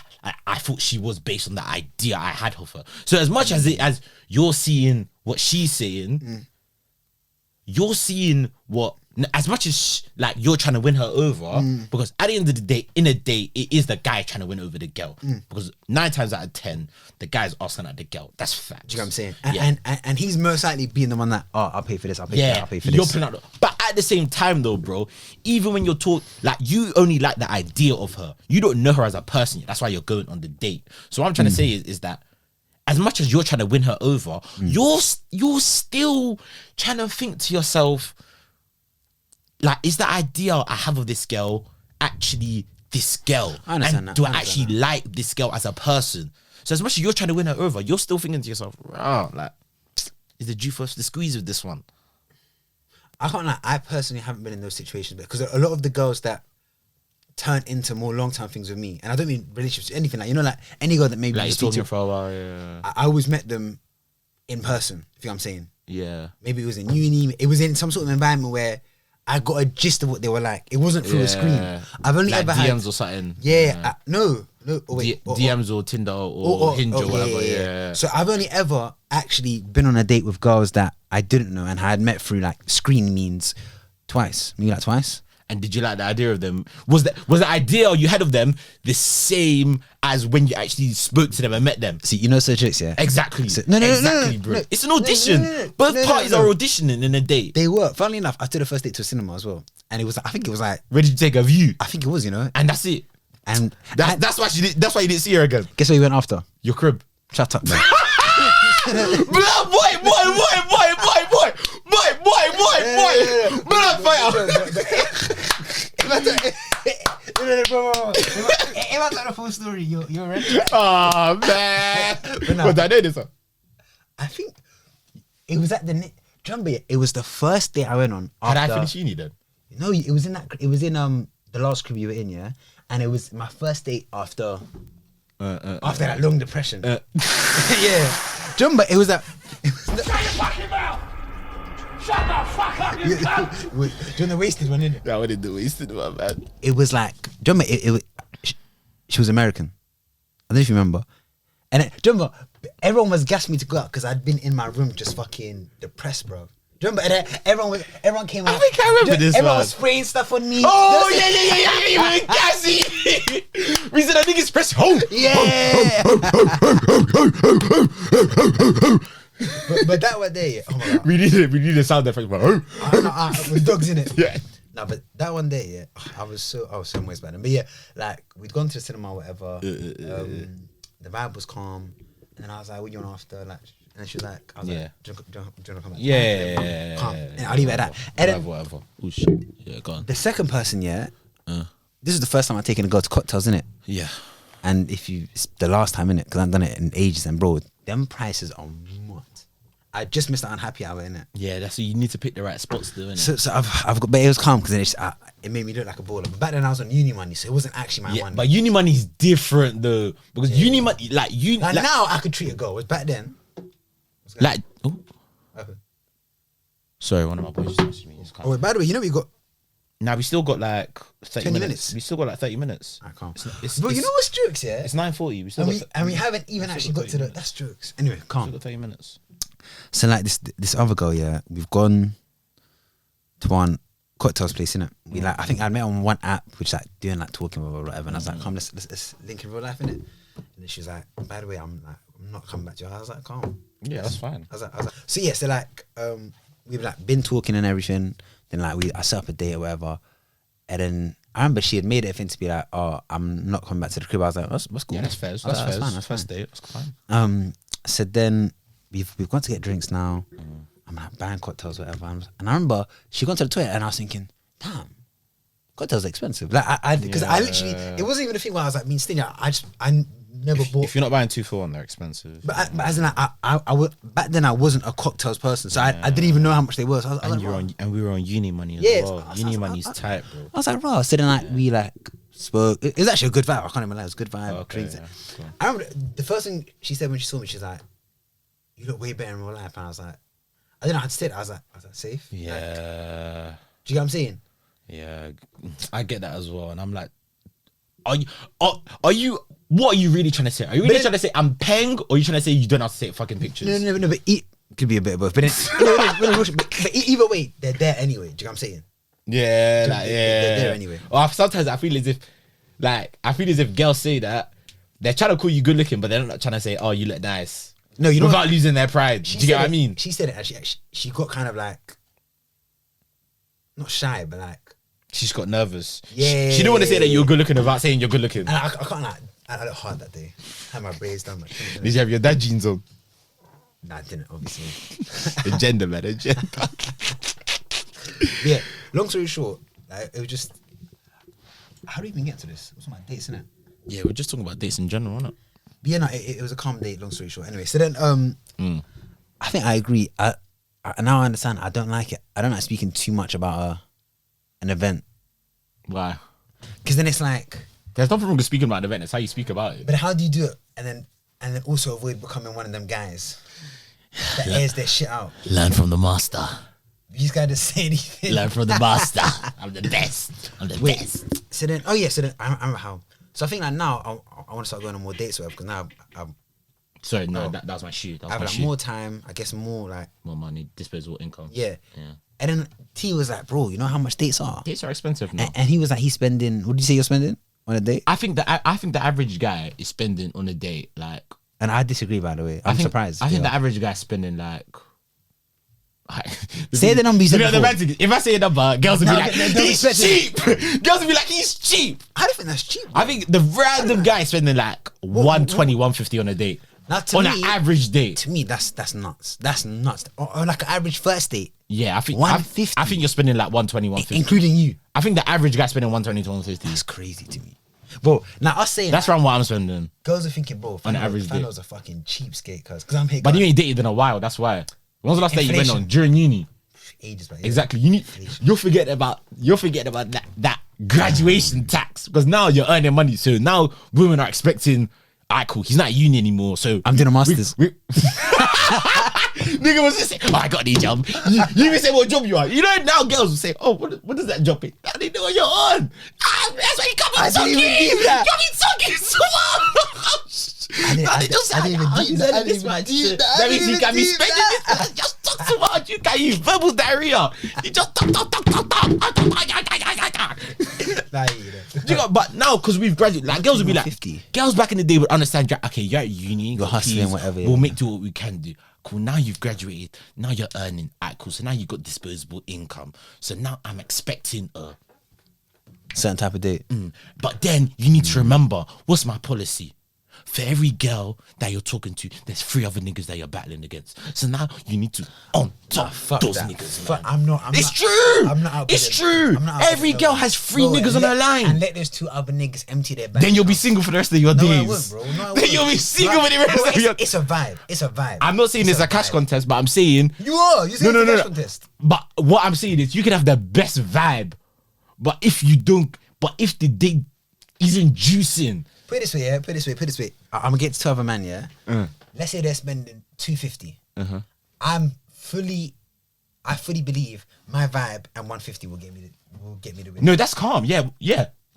A: thought she was based on the idea I had of her. So as much as you're seeing what she's saying, you're seeing what, as much as like you're trying to win her over, because at the end of the day, in a date, it is the guy trying to win over the girl. Because 9 times out of 10, the guy's asking at the girl. That's fact.
B: Do you know what I'm saying?
A: Yeah.
B: And he's most likely being the one that, I'll pay for this, I'll pay for that, I'll pay for
A: you're
B: this.
A: putting out but at the same time though, bro, even when you're like you only like the idea of her, you don't know her as a person yet. That's why you're going on the date. So what I'm trying to say is that as much as you're trying to win her over, you're still trying to think to yourself, like, is the idea I have of this girl actually this girl?
B: I understand
A: and
B: that.
A: do
B: I
A: I
B: understand
A: actually like this girl as a person? So as much as you're trying to win her over, you're still thinking to yourself, oh, like, is the juice first the squeeze with this one?
B: I can't lie. I personally haven't been in those situations because a lot of the girls that turn into more long-term things with me, and I don't mean relationships, anything like, you know, like any girl that maybe
A: Like
B: you
A: you're
B: speak
A: talking
B: to,
A: for a while, yeah.
B: I always met them in person. If you know what I'm saying.
A: Yeah.
B: Maybe it was in uni. It was in some sort of environment where I got a gist of what they were like. It wasn't through a screen. I've only
A: like
B: ever
A: DMs
B: had
A: or something.
B: Yeah, no. Oh, wait,
A: DMs or Tinder or Hinge or whatever. Yeah.
B: So I've only ever actually been on a date with girls that I didn't know and had met through like screen means twice. Maybe like twice.
A: And did you like the idea of them? Was the idea you had of them the same as when you actually spoke to them and met them?
B: See, you know such tricks, yeah?
A: Exactly.
B: So,
A: exactly, bro.
B: no.
A: It's an audition. Both parties are auditioning in a date.
B: They were. Funnily enough, I took the first date to a cinema as well. And it was, I think it was like,
A: Where did you take a view?
B: I think it was, you know?
A: And that's it.
B: And
A: That's why that's why you didn't see her again.
B: guess where you went after?
A: Your crib.
B: Shut up, man.
A: Boy. Blood fighter.
B: Bro. If I tell the full story, you're right.
A: Oh man. What I know this one?
B: I think it was at the. Do you remember? It was the first day I went on.
A: Had I
B: after-
A: finished uni then?
B: No, it was in that. It was in the last crib you were in, yeah. And it was my first date after that long depression. Yeah. Do you remember? It was that.
D: Shut your fucking mouth! Shut the fuck up, you cunt!
B: Doing the wasted one, innit?
A: That one did the wasted one, man.
B: It was like. Do you remember? She was American. I don't know if you remember. And do you remember? Everyone was gassing me to go out because I'd been in my room just fucking depressed, bro. Do you remember? And everyone came out.
A: I think I remember this
B: Everyone
A: one.
B: was spraying stuff on me.
A: Oh yeah. You were gassy. We said I think it's press home.
B: Yeah. but that one day, oh my God.
A: We need a sound effect, bro.
B: With dogs in it.
A: Yeah.
B: No, but that one day, yeah, I was so ways better. But yeah, like we'd gone to the cinema, or whatever. The vibe was calm, and then I was like, "What you want after?" Like, and then she was like, "I was like, do you want to come back?"
A: Yeah.
B: Calm. And I'll leave it at that. And then
A: Whatever. Oh shit. Yeah, go on.
B: the second person, yeah, this is the first time I've taken a girl to cocktails, innit?
A: Yeah.
B: And it's the last time, innit? Because I've done it in ages, and bro, them prices are what? I just missed out on happy hour, innit?
A: Yeah, that's what you need to pick the right spots, though, innit?
B: So I've got, but it was calm because it made me look like a baller. But back then I was on uni money, so it wasn't actually my money.
A: But uni money is different though, because uni money, like
B: now I could treat a girl. Back then,
A: like. Oh, sorry, one of my boys just messaged me.
B: oh wait, by the way, you know we got.
A: Now we still got like 30
B: 20
A: minutes.
B: minutes.
A: We still got like 30 minutes.
B: I can't.
A: But
B: you know what's jokes, yeah?
A: It's 9:40. We still
B: And we haven't even actually got to the. That's jokes. Anyway,
A: Still
B: calm.
A: got 30 minutes.
B: So like this other girl, yeah, we've gone to one cocktails place, innit? We like, I think I met on one app, which like doing like talking with her or whatever, and I was like, come, let's link in real life, innit? And then she was like, by the way, I'm not coming back to you. I was like, calm.
A: Yeah, that's fine.
B: I was like, so yeah, so like we've like been talking and everything. Then like I set up a date or whatever, and then I remember she had made it a thing to be like, oh, I'm not coming back to the crib. I was like, that's cool.
A: Yeah, that's fair. That's
B: fine.
A: fine.
B: That's
A: First
B: fine.
A: date. That's fine.
B: So then we've gone to get drinks now. I'm like buying cocktails, whatever. And I remember she gone to the toilet, and I was thinking, damn, cocktails are expensive. Like I because I literally, it wasn't even a thing where I was like being stingy. I never bought.
A: If you're not buying 2 for 1, they're expensive.
B: But as in, like, I would, back then I wasn't a cocktails person, so I didn't even know how much they were. So I was
A: And
B: like,
A: you're
B: "Wow."
A: and we were on uni money as
B: Yeah,
A: well. Uni money's tight, bro.
B: I was like, raw. So then like we like spoke. It was actually a good vibe. I can't even lie. It was a good vibe.
A: Okay,
B: drinks.
A: yeah, cool.
B: I remember the first thing she said when she saw me, she's like, "You look way better in real life." And I was like, I didn't know how to say it. I was like, safe.
A: Yeah.
B: Like, do you get what I'm saying?
A: Yeah, I get that as well, and I'm like, are you? What are you really trying to say? Are you really trying to say I'm peng, or are you trying to say you don't have to take fucking pictures?
B: No. But could be a bit of both. But then, but either way, they're there anyway. Do you know what I'm saying?
A: Yeah, like,
B: They're there anyway.
A: Or sometimes I feel as if girls say that they're trying to call you good looking, but they're not trying to say, oh, you look nice.
B: No, you know
A: without losing their pride. Do you get what I mean?
B: She said it, and she got kind of like, not shy, but like.
A: She's got nervous.
B: Yeah.
A: She didn't want to say that you're good looking without saying you're good looking.
B: And I can't like, I looked hard that day. Had my braids done.
A: Did you have your dad jeans on?
B: Nah, I didn't, obviously.
A: Agenda, man, agenda.
B: Yeah, long story short, like, it was just, how do we even get to this? What's my dates, innit?
A: Yeah, we're just talking about dates in general, innit?
B: But yeah, no, it was a calm date. Long story short. Anyway, so then I think I agree. I now I understand. I don't like it. I don't like speaking too much about an event.
A: Why?
B: Because then it's like,
A: there's nothing wrong with speaking about an event. It's how you speak about it.
B: but how do you do it? And then also avoid becoming one of them guys that airs their shit out.
A: Learn from the master.
B: These guys just say anything.
A: Learn from the master. I'm the best. I'm the best.
B: So then, I remember how. So I think like now I want to start going on more dates or whatever, because now I'm
A: Sorry, no, that was my shoe. That was
B: I have
A: my
B: like
A: shoe.
B: more time. I guess more like
A: More money, disposable income.
B: yeah.
A: Yeah.
B: And then T was like, bro, you know how much dates are?
A: Dates are expensive now.
B: And he was like, he's spending. What did you say you're spending on a date?
A: I think the average guy is spending on a date like.
B: And I disagree, by the way. I'm surprised.
A: I think the average guy is spending like.
B: Say the number you said before.
A: If I say a number, girls will be like,
B: don't
A: he's
B: expect
A: cheap. Girls will be like, he's cheap.
B: I don't think that's cheap. Bro.
A: I think the random guy is spending like 120, 150 on a date.
B: Now, to
A: on
B: me,
A: an average date.
B: To me, that's nuts. That's nuts. Or like an average first date.
A: Yeah, I think
B: 150.
A: I think you're spending like 120, 150.
B: Including you.
A: I think the average guy spending 120 to 150.
B: That's crazy to me. Bro, now us saying
A: That's
B: that,
A: around what I'm spending.
B: girls are thinking, bro,
A: On an average date.
B: Fanuel's a fucking cheapskate, cuz I'm here.
A: But you ain't dated in a while, that's why. When's the last date you went
B: Inflation.
A: on? During uni.
B: ages back.
A: Exactly. You'll forget about that graduation tax, because now you're earning money. So now women are expecting, alright, cool, he's not at uni anymore. So
B: I'm doing a master's.
A: Nigga was just saying, oh, I got a job. You even say what job you are. You know, now girls will say, oh, what does that job pay? Now they know what you're on. That's why you come in talking.
B: didn't even do that.
A: You come in talking so much.
B: I didn't even deep that. I didn't even deep that.
A: That means you can be spending this. Just talk too much. You can use verbal diarrhea. You just talk. But now, because we've graduated, like girls will be like,
B: 50.
A: girls back in the day would understand, okay, you're at uni,
B: You're hustling, whatever,
A: We'll
B: yeah.
A: make do what we can do. Cool, now you've graduated, now you're earning. Alright, cool, so now you got disposable income. So now I'm expecting a
B: Certain type of date.
A: But then you need to remember, what's my policy? For every girl that you're talking to, there's 3 other niggas that you're battling against. So now you need to on top
B: Fuck
A: those
B: that.
A: niggas.
B: Fuck,
A: man.
B: I'm
A: It's
B: not,
A: true.
B: I'm not out.
A: It's true.
B: I'm not out
A: Every
B: there,
A: girl
B: bro.
A: has 3
B: Bro,
A: niggas on her line.
B: And let those 2 other niggas empty their bank.
A: Then you'll be
B: account.
A: single for the rest of your
B: No, I
A: days.
B: won't, bro. No, I
A: Then
B: won't.
A: you'll be single for the rest
B: Bro,
A: of your.
B: It's a vibe. It's a vibe.
A: I'm not saying it's a cash contest, but I'm saying
B: You are. You're saying
A: No,
B: it's a
A: no,
B: cash
A: no.
B: contest.
A: But what I'm saying is, you can have the best vibe, but if the date isn't juicing,
B: Put it this way, yeah. Put it this way. I'm gonna get to 2 other man, yeah. Let's say they're spending 250. I fully believe my vibe and 150 will get me the win.
A: no, that's calm. Yeah.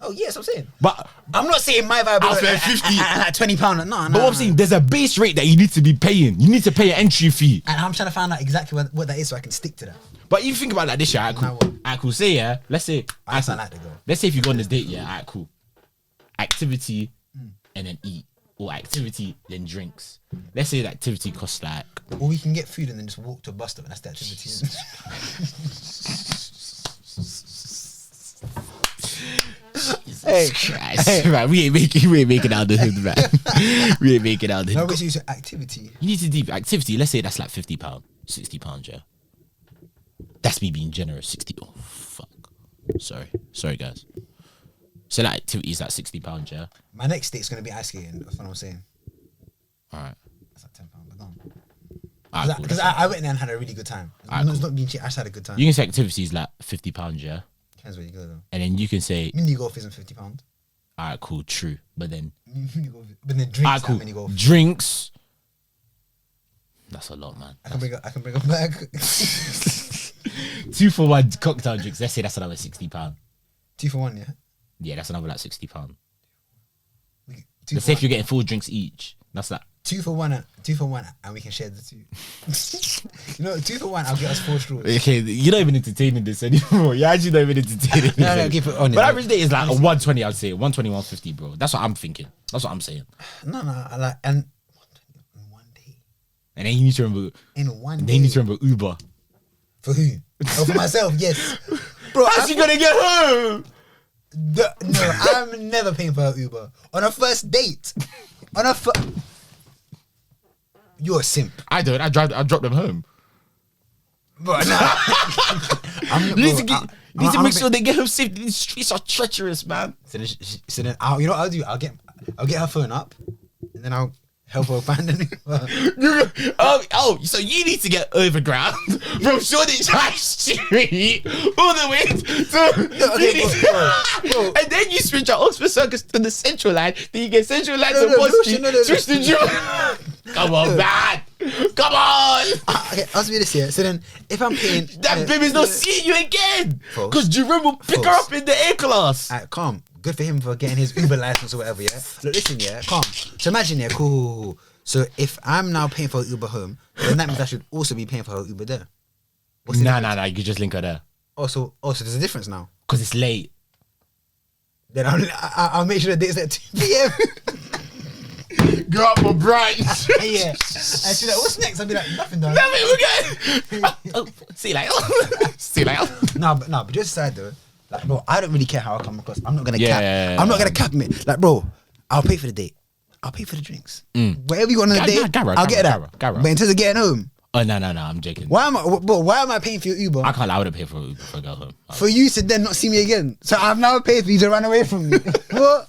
B: Oh yes, I'm saying.
A: But
B: I'm not saying my vibe.
A: I'll spend 50.
B: Like £20. No.
A: what I'm saying, there's a base rate that you need to be paying. You need to pay an entry fee.
B: And I'm trying to find out exactly what that is so I can stick to that.
A: But you think about it like this, yeah. Alright,
B: Now
A: cool.
B: what?
A: Alright, cool. Say, yeah. Let's say.
B: I sound like the girl.
A: Let's say if you go on this date, yeah. Alright, cool. Activity and then eat, or activity then drinks. Let's say the activity costs like.
B: Or we can get food and then just walk to a bus stop and that's the activity.
A: Hey, Christ. Right, we ain't making out the hood, man. We ain't making out the
B: No,
A: hood.
B: but so you said activity.
A: You need to do activity. Let's say that's like £50, £60, yeah. That's me being generous. 60. Oh fuck. Sorry, guys. So that activity is like £60, yeah.
B: My next date's gonna be ice skating. That's what I'm saying.
A: All right.
B: That's like £10, but don't.
A: Alright, cool.
B: Because I went there and had a really good time. It's not being cheap. I just had a good time.
A: You can say activity is like £50, yeah.
B: Depends where you go though.
A: And then you can say,
B: Mini golf isn't £50.
A: alright, cool, true. But then,
B: Mini golf, but then drinks
A: alright,
B: at
A: cool.
B: mini golf.
A: Drinks. That's a lot, man.
B: I can bring a bag.
A: 2 for 1 cocktail drinks. Let's say that's another £60.
B: 2 for 1, yeah.
A: Yeah, that's another like £60.
B: Two
A: Let's
B: for
A: say if
B: one.
A: you're getting 4 drinks each. That's like
B: 2 for 1, and we can share the 2. You know, 2 for 1, I'll get us 4 straws.
A: okay, you're not even entertaining this anymore. You're actually not even entertaining this.
B: No, keep it on.
A: But average date is like a 120, I'd say. 120, 150, bro. That's what I'm thinking. That's what I'm saying.
B: No, I like and in one day.
A: And then you need to remember.
B: In one
A: Then
B: day.
A: you need to remember Uber.
B: For who? Oh, for myself, yes. Bro,
A: How's she gonna get home?
B: no, I'm never paying for her Uber on a first date. You're a simp,
A: I don't. I drop them home.
B: bro. Nah.
A: You need to make sure they get home safe. These streets are treacherous, man.
B: So then, you know what I'll do? I'll get her phone up, and then I'll help her find an Uber.
A: So you need to get overground from Shoreditch High Street all the way to
B: bro.
A: and then you switch at Oxford Circus to the Central Line. Then you get Central Line to Bond Street. Switch to Jewel. Come on, man. Come on.
B: Okay, ask me this here. So then, if I'm paying,
A: That baby's not seeing you again.
B: False.
A: Because Jerome will pick her
B: False.
A: up in the A class.
B: Alright, calm. Good for him for getting his Uber license or whatever, yeah? Look, listen, yeah? Calm. So imagine, yeah, cool. So if I'm now paying for her Uber home, then that means I should also be paying for her Uber there. What's the difference?
A: Nah. You can just link her there.
B: So there's a difference now.
A: Because it's late.
B: Then I'll make sure the date's at 2 p.m.
A: Go up for brunch.
B: Yeah. And she's like, what's next? I'll be like, nothing done.
A: Damn it, we're good. See you later. See you later.
B: But just aside though, like, bro, I don't really care how I come across. I'm not gonna cap.
A: Yeah.
B: I'm not gonna cap me. Like, bro, I'll pay for the date. I'll pay for the drinks. Whatever you want on the date, I'll get that.
A: Garra.
B: But in terms of getting home,
A: Oh no, I'm joking.
B: why am I paying for your Uber?
A: I can't. I wouldn't pay for Uber for a girl home.
B: For you to then not see me again. So I've now paid for you to run away from me. What?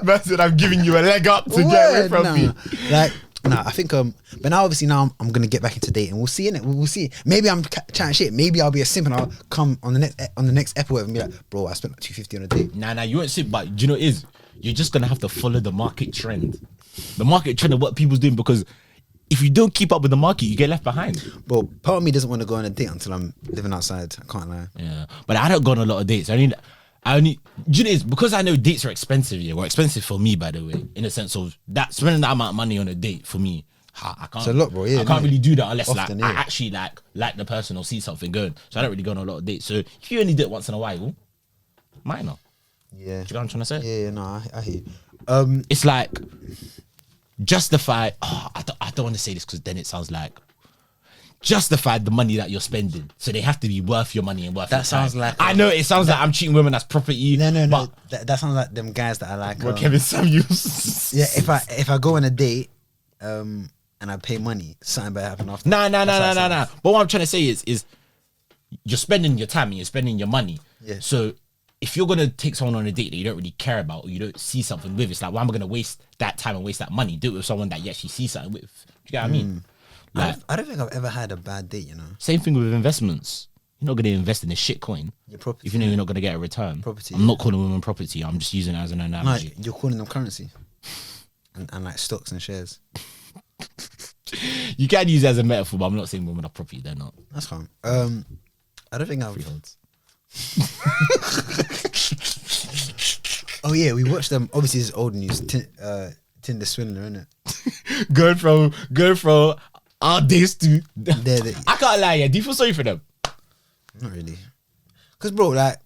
A: Man said I'm giving you a leg up to get away from me.
B: Like, I think but now obviously now I'm gonna get back into dating. We'll see innit. We'll see. Maybe I'm chatting shit. Maybe I'll be a simp and I'll come on the next episode and be like, bro, I spent like $250 on a date.
A: Nah, you won't sit. But do you know what it is? You're just gonna have to follow the market trend. The market trend of what people's doing, because if you don't keep up with the market, you get left behind.
B: Bro, part of me doesn't want to go on a date until I'm living outside. I can't lie.
A: Yeah, but I don't go on a lot of dates. I only. Do you know what it is? Because I know dates are expensive. Yeah, well, expensive for me, by the way, in the sense of that spending that amount of money on a date for me. I can't.
B: It's a lot, bro. Yeah,
A: I can't really do that unless
B: Often,
A: I actually like the person or see something good. So I don't really go on a lot of dates. So if you only do it once in a while, minor.
B: Yeah.
A: Do you know what I'm trying to say?
B: Yeah, no, I hear you.
A: It's like justify. I don't want to say this because then it sounds like justify the money that you're spending. So they have to be worth your money and worth.
B: That
A: your
B: sounds
A: time.
B: like
A: I know it sounds like I'm treating women as property.
B: No.
A: But
B: That sounds like them guys that I like.
A: Kevin Samuels.
B: Yeah, if I go on a date, and I pay money, something better happen after.
A: Nah. But what I'm trying to say is you're spending your time and you're spending your money.
B: Yeah.
A: So if you're gonna take someone on a date that you don't really care about or you don't see something with, it's like, why am I gonna waste that time and waste that money? Do it with someone that you actually see something with. Do you get what I mean? Like,
B: I don't think I've ever had a bad date, you know.
A: same thing with investments. You're not gonna invest in a shit coin
B: Your property.
A: if you know you're not gonna get a return.
B: Property,
A: I'm not calling women property. I'm just using it as an
B: No,
A: analogy.
B: you're calling them currency. And like stocks and shares.
A: You can use it as a metaphor, but I'm not saying women are property. They're not.
B: That's fine. I don't think I've.
A: Freeholds.
B: Oh yeah, we watched them. Obviously, this is old news. Tinder swindler, innit?
A: Going from our days to.
B: They-
A: I can't lie. Yeah, do you feel sorry for them?
B: Not really. Cause bro, like,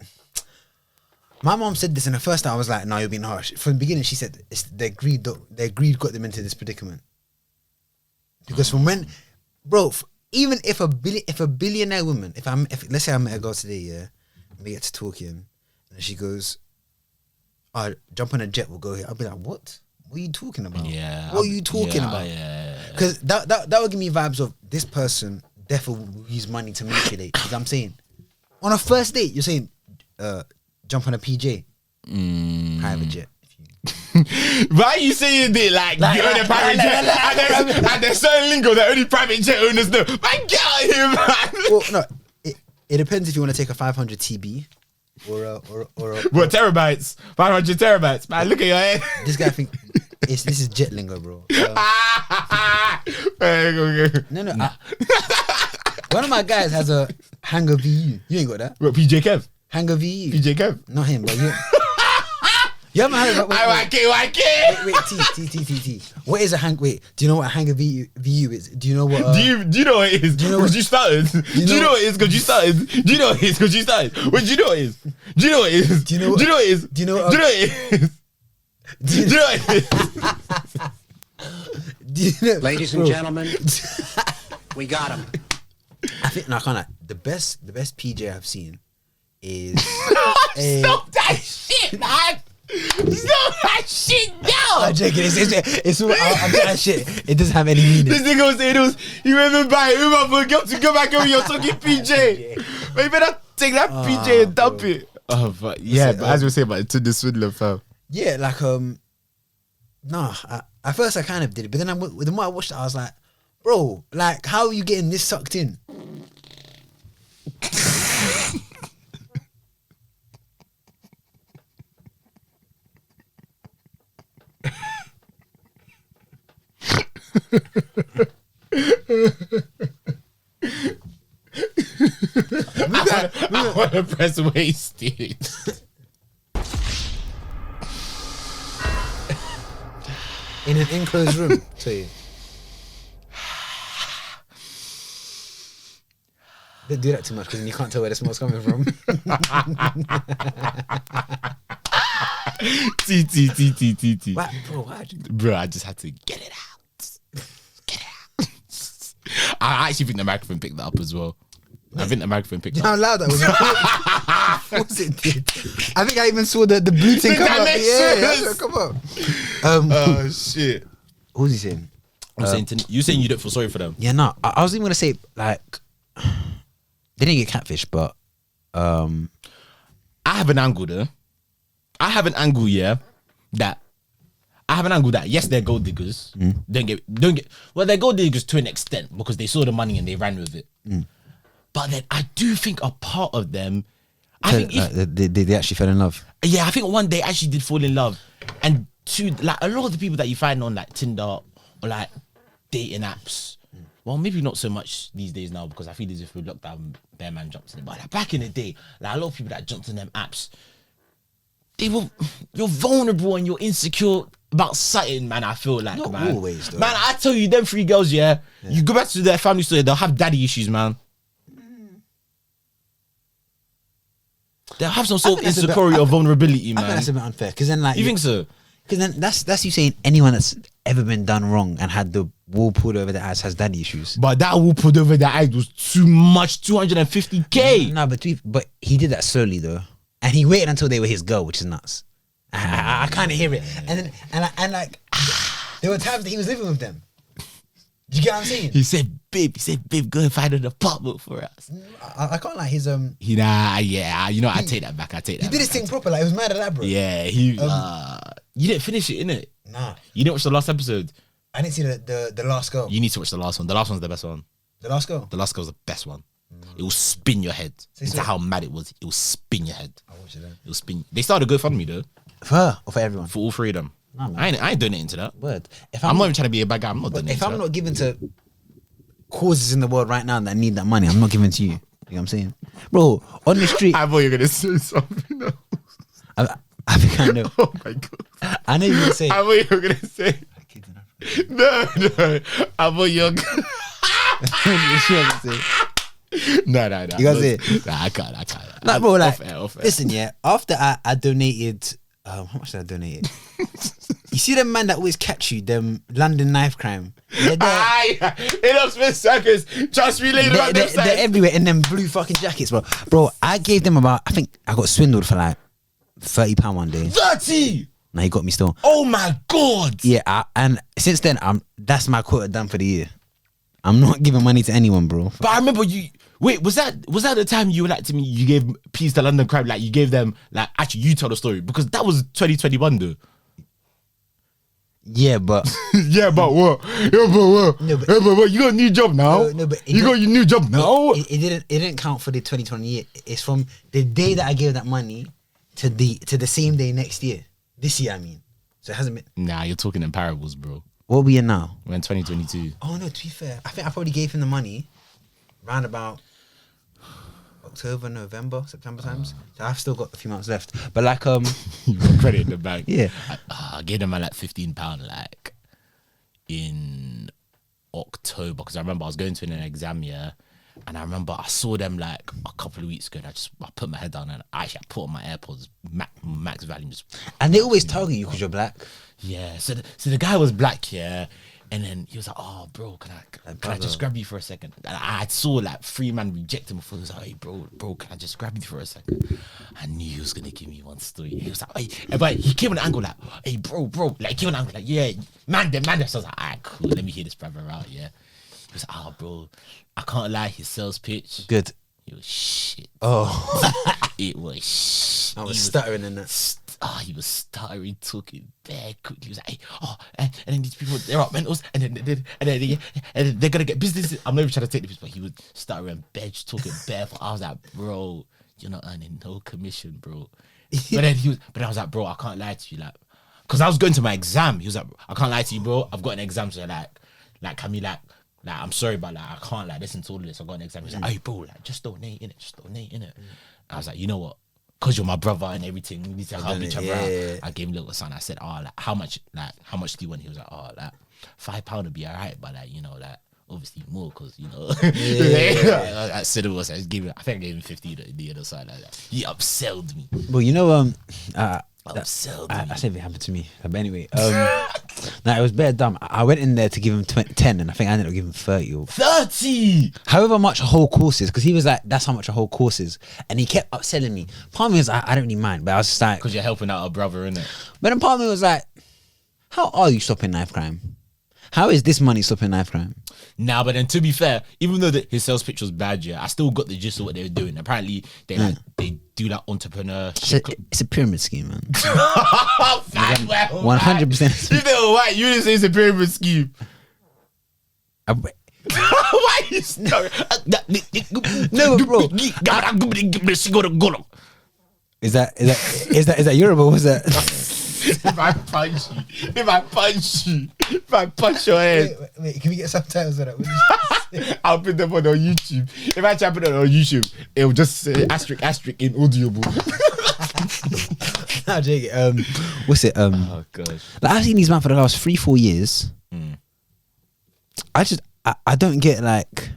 B: my mom said this, and the first time I was like, "No, you're being harsh." From the beginning, she said it's their greed got them into this predicament. Because from when, bro, even if a billionaire woman, if let's say I met a girl today, yeah, and we get to talking, and she goes, "Oh, jump on a jet, we'll go here." I'll be like, "What? What are you talking about?
A: Yeah.
B: What are you talking about?"
A: Yeah.
B: Because that would give me vibes of this person definitely will use money to manipulate. Because I'm saying, on a first date, you're saying, jump on a PJ, private jet.
A: Why are you saying it like you own a private jet? And there's certain lingo that only private jet owners know. Man, get out of here, man.
B: Well, no, it depends if you want to take a 500 TB or a
A: What, terabytes? 500 terabytes. Man, look at your head.
B: this guy think this is jet lingo, bro. No. One of my guys has a Hanger VU. You ain't got that.
A: What, PJ Kev?
B: Hanger VU.
A: PJ Kev?
B: Not him, but you. You haven't heard of
A: YK.
B: Wait, T. What is a hang? Wait, do you know what a Hanger VU is? Do you know what?
A: Do you know what it is?
B: Do you know
A: Because
B: what-
A: you started. Do you know what it is? Because you started. Do you know what it is? Because you started. Wait, do you know what it is? Do you know what it is?
B: Do you know what-
A: Do you know what it is?
B: do you know what-
A: Do you know what it is? Do you know what it is?
B: Do you know,
C: Ladies and
B: bro,
C: gentlemen, we got him.
B: I think no, I can't. The best PJ I've seen is
A: Stop that shit, man. Stop that shit now.
B: I'm joking. It's I'm that shit. It doesn't have any meaning.
A: This nigga was saying he went to buy Uber for a girl to go back over. You're talking PJ. But you better Take that PJ and dump it. Oh, but yeah, but as we were saying about the Tinder swindler, fam.
B: Yeah, like at first I kind of did it, but then the more I watched it, I was like, bro, like, how are you getting this sucked in?
A: I want to press wasted.
B: In an enclosed room, Toye. Don't do that too much because then you can't tell where the smoke's coming from.
A: T.
B: What, bro? Why?
A: Bro, I just had to get it out. Get it out. I actually think the microphone picked that up as well. I think the microphone picked
B: You
A: that
B: know how
A: up.
B: loud that was? Of course it did. I think I even saw the blue thing come up. Yeah, come up.
A: Oh shit.
B: What was he saying?
A: You saying you don't feel sorry for them?
B: Yeah, no. I was even gonna say like they didn't get catfished, but
A: I have an angle there. I have an angle, that yes, they're gold diggers. Don't get. Well, they're gold diggers to an extent because they saw the money and they ran with it. But then I do think a part of them, I think
B: they actually fell in love.
A: Yeah, I think one day actually did fall in love, and two, like a lot of the people that you find on like Tinder or like dating apps. Well, maybe not so much these days now because I feel as if with lockdown, bear man jumps in it. But like back in the day, like a lot of people that jumped on them apps, you're vulnerable and you're insecure about something, man. I feel like,
B: Not
A: man.
B: always, though.
A: Man, I tell you, them 3 girls, you go back to their family story, they'll have daddy issues, man. They'll have some sort of insecurity or vulnerability, man.
B: I think that's a bit unfair because then like
A: You think so?
B: Because then that's you saying anyone that's ever been done wrong and had the wool pulled over their eyes has daddy issues.
A: But that wool pulled over their eyes was too much, 250k.
B: No, but he did that slowly though, and he waited until they were his girl, which is nuts. I kind of hear it, and then like there were times that he was living with them. Do you get what I'm saying?
A: He said, babe, go and find an apartment for us.
B: I can't like his
A: I take that back.
B: He did his thing proper, like he was mad at that, bro.
A: Yeah, you didn't finish it, innit?
B: Nah,
A: You didn't watch the last episode.
B: I didn't see the last girl.
A: You need to watch the last one. The last one's the best one.
B: The last girl.
A: The last girl's the best one. It will spin your head. Into how mad it was. It will spin your head.
B: I'll watch it then.
A: It will spin. They started a GoFundMe though.
B: For her or for everyone?
A: For all 3 of them.
B: Nah, man.
A: I ain't donating to that.
B: Word. If
A: I'm not even trying to be a bad guy. I'm not donating
B: if
A: to
B: I'm
A: that.
B: not giving to causes in the world right now that need that money, I'm not giving to you. You know what I'm saying? Bro, on the street,
A: I thought you were going to say something else.
B: I think I know.
A: Oh my God.
B: I know you're going to say.
A: I thought you were going to say. No. I thought you were going No.
B: You gotta say it.
A: Nah, I can't.
B: Like, bro, like,
A: off air.
B: listen, yeah, after I donated, how much did I donate? You see them man that always catch you, them London knife crime. They're there.
A: Aye, it up Smith Circus. Just related about them
B: They're everywhere in them blue fucking jackets, bro. Bro, I gave them about, I think I got swindled for like £30 one day.
A: 30.
B: Now he got me still.
A: Oh my God.
B: Yeah, and since then, that's my quota done for the year. I'm not giving money to anyone, bro.
A: But I remember you. Wait, was that the time you were like to me? You gave peace to London Crime, like you gave them like actually you tell the story because that was 2021 though.
B: Yeah, but
A: Yeah, but what? Yeah, but what?
B: No, but-
A: Yeah, but what? You got a new job now.
B: No, but
A: you got your new job now.
B: it didn't count for the 2020 year. It's from the day that I gave that money to the same day next year. This year, I mean. So it hasn't been.
A: Nah, you're talking in parables, bro.
B: What are we in now?
A: We're in 2022.
B: Oh no, to be fair, I think I probably gave him the money round about October, November, September times. So I've still got a few months left. But like
A: You got credit in the bank.
B: Yeah.
A: I gave them like £15 like in October because I remember I was going to an exam and I remember I saw them like a couple of weeks ago and I put my head down and I put on my AirPods max volume
B: and they always target you because you're black.
A: Yeah, so the guy was black, and then he was like, "Oh, bro, can I just grab you for a second?" And I saw like 3 men reject him before. He was like, "Hey, bro, can I just grab you for a second?" I knew he was gonna give me one story. He was like, "Hey," but he came on an angle like, "Hey, bro," like he came on an angle like, "Yeah, man." So I was like, "Alright, cool. Let me hear this brother out." Yeah, he was like, "Oh, bro, I can't lie. His sales pitch,
B: Good.
A: It was shit.
B: Oh,
A: It was shit.
B: I was stuttering in that.
A: He was stuttering, talking bare quickly. He was like, hey, and then these people, they're up mentals, and then they're gonna get business. I'm not even trying to take the piss, but he was stuttering bare, talking bare. I was like, bro, you're not earning no commission, bro. But I was like, bro, I can't lie to you, like, because I was going to my exam. He was like, I can't lie to you, bro. I've got an exam, so like, can we like, I'm sorry, but like, I can't like listen to all of this. I've got an exam. He's like, hey, bro, like, just donate in it. I was like, you know what? Because you're my brother and everything, we need to help each other out. Yeah. I gave him a little son. I said, like, how much do you want? He was like, like, £5 would be alright, but like, you know, like, obviously more, because you know. I said it was. I think I gave him 50 the other side. Like that. He upselled me.
B: Well, you know,
A: upselled me.
B: I said it happened to me, but anyway, it was bare dumb. I went in there to give him 10, and I think I ended up giving 30 or
A: 30.
B: however much a whole course is, because he was like, that's how much a whole course is, and he kept upselling me. Part of me was like, I don't really mind, but I was just like,
A: because you're helping out a brother, innit?
B: But then part of me was like, how are you stopping knife crime? How is this money stopping knife crime?
A: Nah, but then to be fair, even though his sales pitch was bad, yeah, I still got the gist of what they were doing. Apparently, they do that entrepreneurship.
B: It's a pyramid scheme, man.
A: 100%. You know what? You didn't say it's a pyramid scheme. Why you stuck?
B: No, bro. Is that Yoruba? Or was that?
A: If I punch your head.
B: Wait, can we get subtitles of that?
A: I'll put them on YouTube. If I try to put it on YouTube, it'll just say asterisk inaudible.
B: No, Jake. What's it?
A: Oh god.
B: Like, I've seen these man for the last 3-4 years. I don't get, like,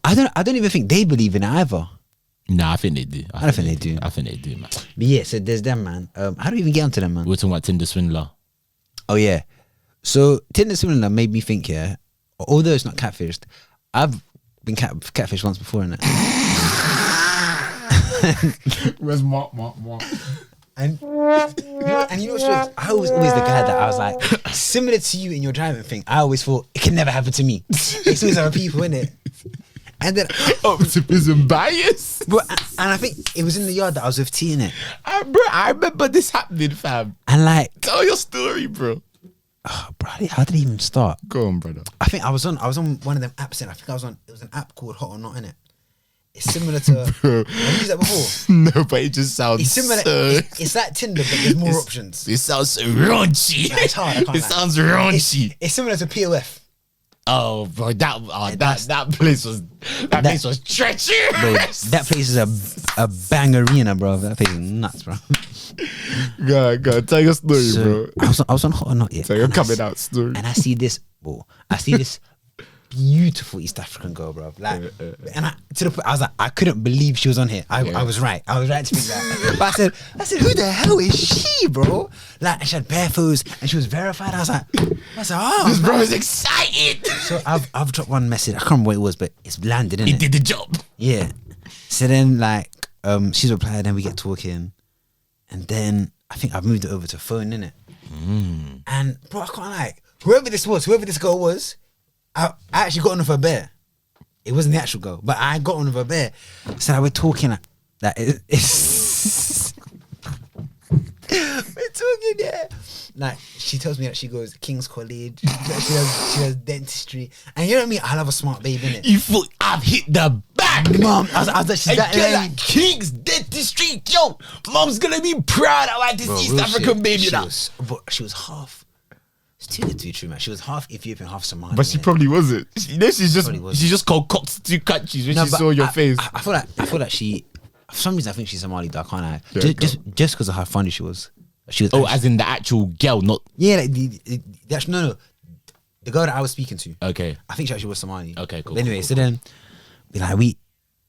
B: I don't even think they believe in it either.
A: Nah, I think they do.
B: I don't think they do.
A: I think they do, man.
B: But yeah, so there's them, man. How do we even get onto them, man?
A: We're talking about Tinder swindler.
B: Oh yeah. So Tinder swindler made me think, yeah, although it's not catfished, I've been catfished once before, innit?
A: Where's Mark?
B: And you know what's strange? I was always the guy that I was like, similar to you in your driving thing, I always thought it can never happen to me. It's always other people, innit? And then
A: optimism bias.
B: But, and I think it was in the yard that I was with T, innit?
A: Bro, I remember this happening, fam.
B: And like,
A: tell your story, bro.
B: Oh, bro, how did it even start?
A: Go on, brother.
B: I think I was on one of them apps, and I think it was an app called Hot or Not, innit? It's similar to. Bro. Have you used that before?
A: No, but it just sounds.
B: It's similar. It's like Tinder, but there's more options.
A: It sounds so raunchy.
B: Nah, it's hard.
A: It sounds raunchy.
B: It's similar to POF.
A: Oh, bro, that place was treacherous.
B: Bro, that place is a bang arena, bro. That place is nuts, bro.
A: Go, tell your story, bro.
B: I was on Hot or Not, yeah.
A: Tell your coming out story.
B: And I see this beautiful East African girl, bro. Like, and to the point, I was like, I couldn't believe she was on here. I was right. I was right to think that. But I said, who the hell is she, bro? Like, she had bare photos and she was verified. I was like, oh,
A: this bro is excited.
B: So I've dropped one message. I can't remember what it was, but it's landed, innit?
A: It did the job.
B: Yeah. So then, like, she's replied, then we get talking, and then I think I've moved it over to phone, innit? And bro, I can't like whoever this girl was. I actually got on with her bare. It wasn't the actual girl, but I got on with her bare. So we're talking that it's we're talking, yeah. Like, she tells me that she goes to King's College. She does dentistry, and you know what I mean. I love a smart babe, innit?
A: You thought I've hit the back,
B: mom. I was like, she's that
A: like King's dentistry. Yo, mom's gonna be proud of this East African baby.
B: She was half. It's too good to be true, man. She was half Ethiopian, half Somali.
A: But she probably wasn't. She just concocted 2 countries when she saw your face.
B: I feel like she, for some reason, I think she's Somali, though, can't I? Just because of how funny she was.
A: As in the actual girl, not.
B: Yeah, like no. The girl that I was speaking to.
A: Okay.
B: I think she actually was Somali.
A: Okay, cool.
B: But anyway, so then we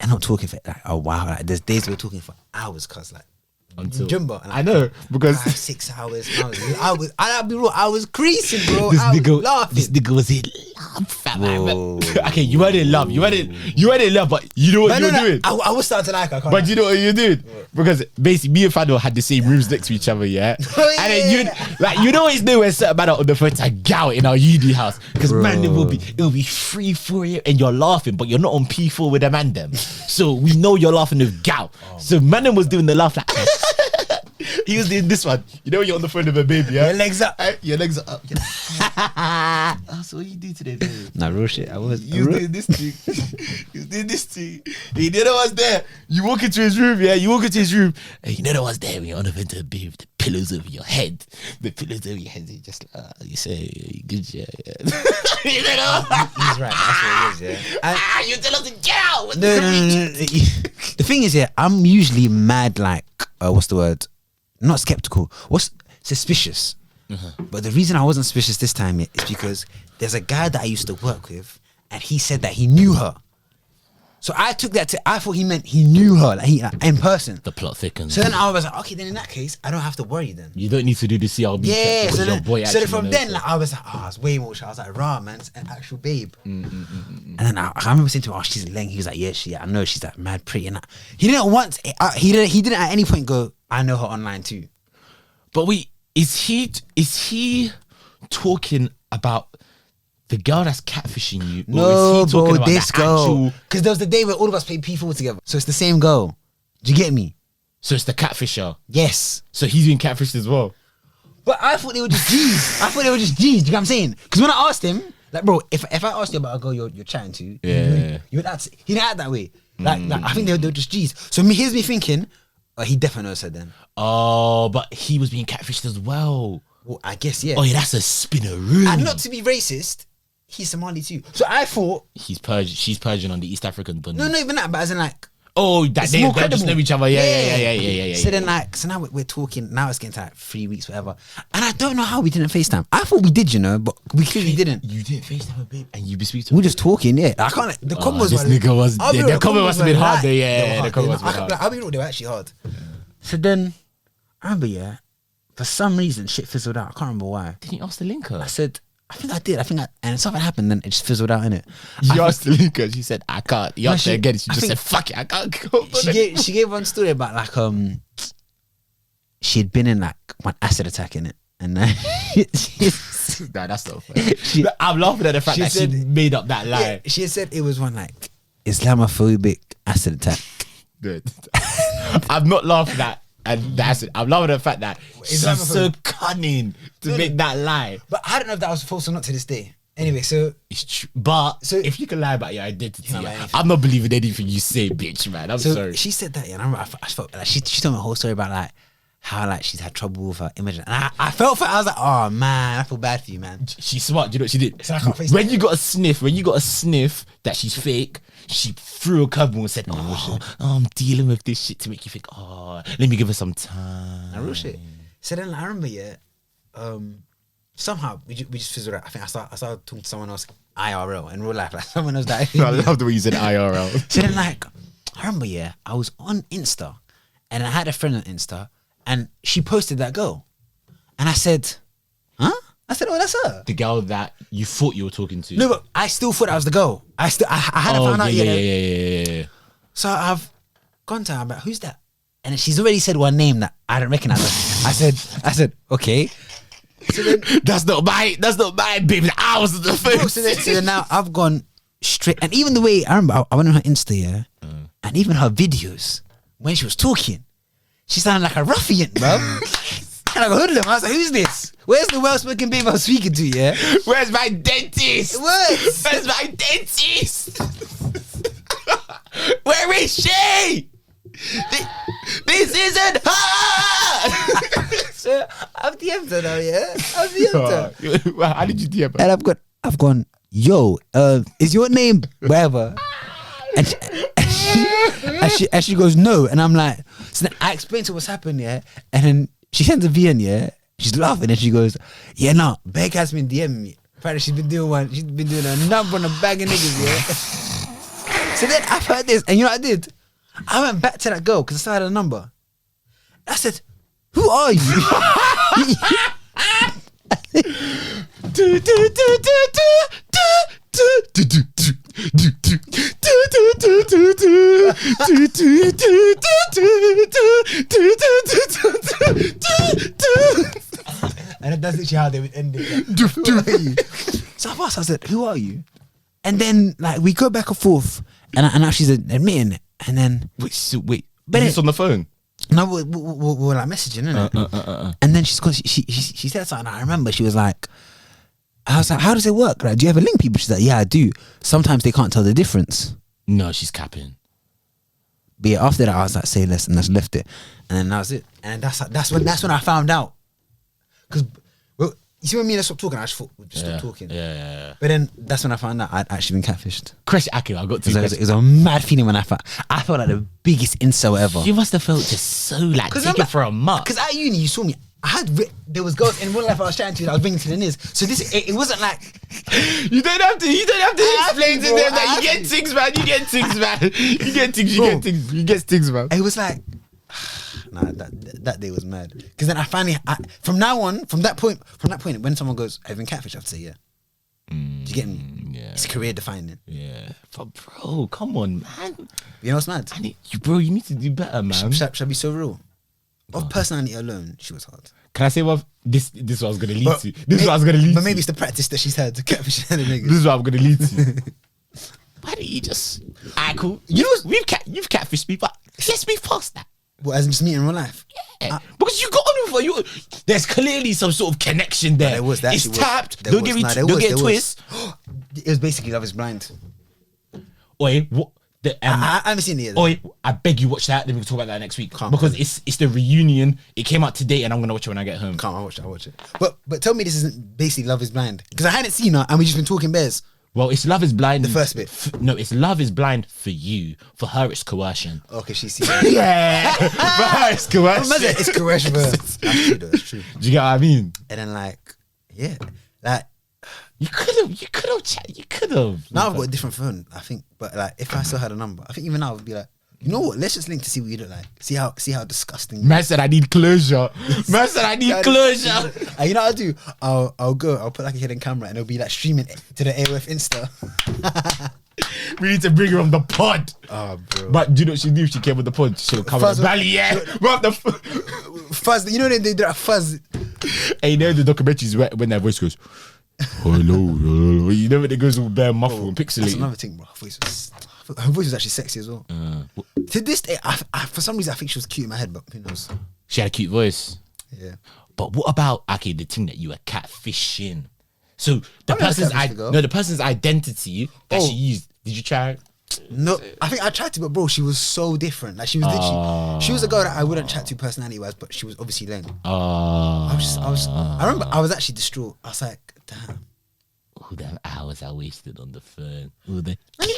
B: end up talking for like, oh wow, like there's days we're talking for hours, cause like.
A: Until
B: Jumbo, and
A: I know, because
B: 6 hours. I was creasing, bro.
A: This nigga was in Fat man. Okay, you weren't in love. You weren't in love, but you know what you were doing.
B: I was starting to like her.
A: But you know what you're doing? Because basically, me and Fanuel had the same rooms next to each other, yeah?
B: Oh, yeah.
A: And then you always know when certain man are on the phone to gal in our uni house. Because man, it will be 3-4 years and you're laughing, but you're not on P4 with a man them. So we know you're laughing with gal. So man was doing the laugh like he was doing this one. You know when you're on the phone with a baby, yeah?
B: Your legs up.
A: Your legs are up. Oh, so what you do today, baby?
B: Nah, real shit. I was.
A: You was doing this thing. You was doing this thing. He never was there. You walk into his room, yeah? You walk into his room, and he never was there when you're on the vent of baby with the pillows over your head. The pillows over your head. You just you say, good, yeah. You know?
B: He's right. That's what it is, yeah.
A: You tell us to get out.
B: No. The thing is, yeah, I'm usually mad, like, what's the word? Not skeptical. What's suspicious? But the reason I wasn't suspicious this time is because there's a guy that I used to work with, and he said that he knew her. So I took that I thought he meant he knew her, like in person.
A: The plot thickens.
B: So then I was like, okay, then in that case, I don't have to worry then.
A: You don't need to do the CRB.
B: Yeah,
A: check,
B: so then from then, like, I was like, I was way more shy. I was like, rah, man, it's an actual babe. And then I remember saying to him, oh, she's leng. He was like, yeah, I know, she's like mad pretty. And he didn't once, he didn't at any point go, I know her online too.
A: But wait, is he talking about the girl that's catfishing you?
B: No,
A: or is he talking
B: bro,
A: about
B: this
A: the
B: girl.
A: actual...
B: Because there was the day where all of us played P4 together. So it's the same girl. Do you get me?
A: So it's the catfisher.
B: Yes.
A: So he's being catfished as well.
B: But I thought they were just G's. Do you get what I'm saying? Because when I asked him, like, bro, if I asked you about a girl you're chatting to, you would act, he didn't act that way. Like I think they were just G's. So here's me thinking, he definitely knows her then.
A: Oh, but he was being catfished as well.
B: Well, I guess, yeah.
A: Oh yeah, that's a spinneroo.
B: And not to be racist, he's Somali too. So I thought
A: she's Persian on the East African bunny.
B: no, not even that, but as in like,
A: oh, that
B: it's
A: they
B: more
A: just know each other. Yeah.
B: So then, like, so now we're talking. Now it's getting to like 3 weeks, whatever. And I don't know how we didn't FaceTime. I thought we did, but we clearly didn't.
A: You didn't FaceTime her, babe, and you be speaking to her.
B: We're just talking, yeah. I can't. The combos
A: this
B: were.
A: nigga was.
B: I'll be
A: The
B: real,
A: comment must have been hard.
B: They were
A: Yeah,
B: hard.
A: the comment must have been hard.
B: I'll be real, they were actually hard. So then, I remember, yeah. For some reason, shit fizzled out. I can't remember why.
A: Didn't you ask to link her?
B: I said, I think I did. And something happened, then it just fizzled out, innit?
A: You asked to link her. She said, I can't. You asked her again. She just
B: think-
A: said, fuck it, I can't go.
B: She gave one story about like she had been in like one acid attack in it, and then
A: Nah, that's not fair. I'm laughing at the fact that she made up that lie.
B: yeah, she had said it was one like Islamophobic acid attack.
A: Good. I'm not laughing at and that's it. I'm laughing at the fact that she's so cunning to make that lie.
B: But I don't know if that was false or not to this day. Anyway, so
A: It's true. But
B: So-
A: if you can lie about your identity,
B: lie about anything.
A: I'm not believing anything you say, bitch, man. I'm sorry.
B: she said that, yeah, and I remember I felt like she told me a whole story about like how like she's had trouble with her image, and I felt for her. I was like, oh man, I feel bad for you, man.
A: She's smart. Do you know what she did?
B: So I can't face
A: when
B: that.
A: you got a sniff that she's fake, she threw a curveball and said, I'm dealing with this shit to make you think, let me give her some time.
B: Real shit. So then I remember, yeah, somehow we just fizzled out. I think I started talking to someone else IRL in real life, like someone else that
A: I love the way you said IRL.
B: So then, like, I remember, yeah, I was on Insta, and I had a friend on Insta, and she posted that girl, and I said, huh? I said, oh, that's her.
A: The girl that you thought you were talking to.
B: No, but I still thought that was the girl. I hadn't found out yet.
A: Yeah.
B: So I've gone to her, I'm like, who's that? And she's already said one name that I don't recognize. I said, okay. So then,
A: That's not my baby. I was the first.
B: so then now I've gone straight, and even the way I remember, I went on her Insta, yeah, and even her videos when she was talking, she sounded like a ruffian, bro. And I go, hoodlum. I was like, who's this? Where's the well-spoken babe I was speaking to, yeah?
A: Where's my dentist?
B: What?
A: Where's my dentist? Where is she? This isn't her.
B: So I've DM'd her now, yeah? I've DM'd her.
A: Well, how did you DM her?
B: And I've gone, yo, is your name whatever? And she goes, no. And I'm like, so then I explained to her what's happened, yeah? And then she sends a VN, yeah? She's laughing and she goes, yeah, no, Beck has been DMing me. Apparently she's been doing a number on a bag of niggas, yeah? So then I've heard this, and you know what I did? I went back to that girl because I still had a number. I said, who are you? And that's literally how they would end it. Like, who are you? So I said, who are you? And then like we go back and forth, and now she's admitting it. And then
A: Wait.
B: But
A: Is this on the phone?
B: no, we're like messaging, innit? And then she said something. I remember she was like, I was like, how does it work? Like, do you ever link people? She's like, yeah, I do. Sometimes they can't tell the difference.
A: No, she's capping.
B: But yeah, after that, I was like, say less, and I just left it. And then that was it. And that's when I found out. Because, well, you see when me and her stopped talking, I just thought we'd just stop talking.
A: Yeah.
B: But then that's when I found out I'd actually been catfished.
A: Question, okay, I got two
B: It was a mad feeling when I felt like the biggest incel ever.
A: You must have felt just so like taken for a muck.
B: Because at uni, you saw me. There was girls in real life I was chatting to. I was bringing to the knees. So it wasn't like
A: You don't have to explain to them that you get things, man. You get things, man.
B: it was like. Nah, that day was mad. Because then I finally, from that point, when someone goes, "I've been catfished," I have to say, yeah. Do you get me?
A: Yeah.
B: It's career defining.
A: Yeah. But bro, come on, man.
B: You know what's mad?
A: You need to do better, man.
B: Should I be so real? Of personality alone, she was hard.
A: Can I say what this is what I was gonna lead to? This is what I was gonna lead to.
B: But maybe it's the practice that she's had to catfish the niggas.
A: This is what I'm gonna lead to. Why don't you just cool. You know you've catfished me, but let's move past that.
B: What, as in just meeting in real life?
A: Yeah. Because you got on with her. There's clearly some sort of connection there.
B: There was.
A: It's tapped. Don't get a twist.
B: It was basically Love is Blind.
A: Oi, what?
B: I haven't seen it yet.
A: Oi, I beg you watch that. Then we can talk about that next week.
B: Can't
A: because it's the reunion. It came out today, and I'm gonna watch it when I get home.
B: I'll watch it. But tell me this isn't basically Love is Blind, because I hadn't seen her and we just been talking bears.
A: Well, it's Love is Blind.
B: The first bit.
A: No, it's Love is Blind for you. For her, it's coercion.
B: Okay, she's seen it.
A: Yeah. For her, it's coercion.
B: It's coercion. That's true though. That's true.
A: Do you get what I mean?
B: And then yeah, like
A: You could have.
B: now I've got a different phone, I think. But like, if I still had a number, I think even now I would be like, you know what? Let's just link to see what you look like. See how disgusting.
A: Man said I need closure. Man said I need closure.
B: And you know what I'll do? I'll put like a hidden camera and it'll be like streaming to the AOF Insta.
A: We need to bring her on the pod.
B: Oh, bro.
A: But do you know what she do if she came with the pod? She'll cover the belly, yeah. Rub the
B: Fuzz, you know they do that fuzz.
A: Hey, you know the documentaries when their voice goes, hello. You know when it goes all bare muffled and
B: That's
A: pixelated.
B: another thing, bro. Her voice was actually sexy as well. To this day, I for some reason I think she was cute in my head, but who knows?
A: She had a cute voice.
B: Yeah.
A: But what about the thing that you were catfishing? So the
B: never
A: person's
B: catfished the girl.
A: the person's identity that she used. Did you try?
B: No, I think I tried to, but bro, she was so different. Like she was literally, she was a girl that I wouldn't chat to personality wise, but she was obviously lame. I remember I was actually distraught. I was like, damn.
A: All them hours I wasted on the phone. All the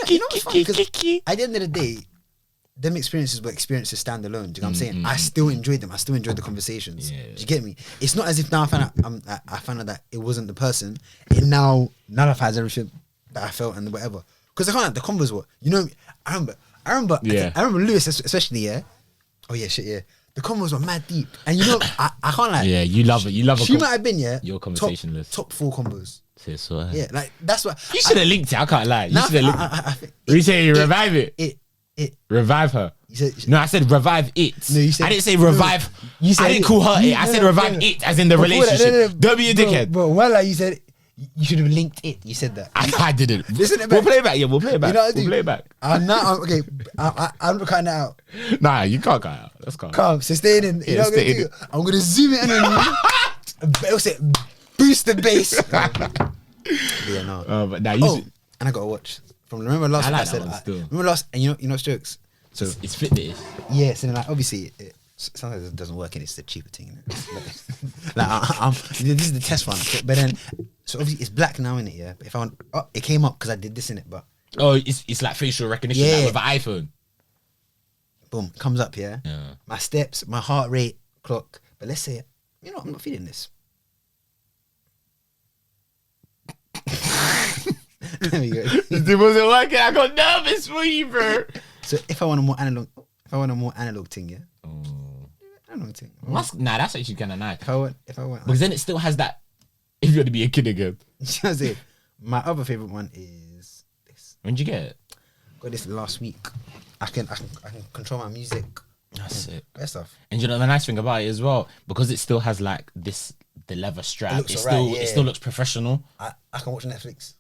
B: You know what's funny? 'Cause at the end of the day, them experiences were experiences standalone. Do you know what I'm saying? I still enjoyed them. I still enjoyed the conversations. Do you get me? It's not as if now I found out that it wasn't the person. It now nullifies everything that I felt and whatever. Because I can't. The combos were. You know, I remember.
A: Yeah.
B: I remember Lewis especially. Yeah. Oh yeah, shit. Yeah. The combos were mad deep, and you know, I can't like.
A: Yeah, you love it. You love it.
B: She might have been your
A: conversation list.
B: top 4 combos.
A: So,
B: Yeah, like that's what
A: you should have linked it. I can't lie. You should have linked. You say revive it.
B: It.
A: Revive her.
B: You said,
A: No, I said revive it.
B: No, you said,
A: I didn't say revive.
B: You said
A: I didn't call her it. I said revive it as in the relationship. Don't be a dickhead.
B: But well, like you said, you should have linked it. You said that.
A: I didn't.
B: Listen to it
A: We'll
B: back.
A: play it back. Yeah, we'll play it back.
B: You know what I
A: We'll
B: do?
A: play it back.
B: Okay. I'm not cutting that out.
A: Nah, you can't cut it out. That's calm.
B: Calm. So stay in. You know what I'm
A: stay
B: gonna
A: in.
B: do? I'm gonna zoom it in on you. It'll say boost the bass. Yeah, no.
A: But now you.
B: And I got to watch. Remember last
A: I
B: week
A: like
B: I said.
A: that one still.
B: Remember last, and you know jokes. So
A: It's fitness.
B: yeah, so then like obviously sometimes it doesn't work and it's the cheaper thing. Innit? Like this is the test run, but then so obviously it's black now in it. Yeah, but if I want, it came up because I did this in it, but
A: Oh, it's like facial recognition
B: Yeah.
A: like with an iPhone.
B: boom, comes up. Yeah,
A: Yeah.
B: my steps, my heart rate clock. But let's say, you know, I'm not feeling this. There we go.
A: It wasn't working. I got nervous for you, bro.
B: So if I want a more analog thing, yeah, analog thing.
A: Nah, that's actually kind of nice.
B: If I want,
A: Because then it still has that. If you want to be a kid again,
B: you know what I'm saying? My other favorite one is this.
A: when'd you get it?
B: Got this last week. I can control my music.
A: That's it.
B: That stuff.
A: And you know the nice thing about it as well, because it still has like the leather strap.
B: looks
A: It
B: alright,
A: still
B: yeah.
A: it still looks professional,
B: I can watch Netflix.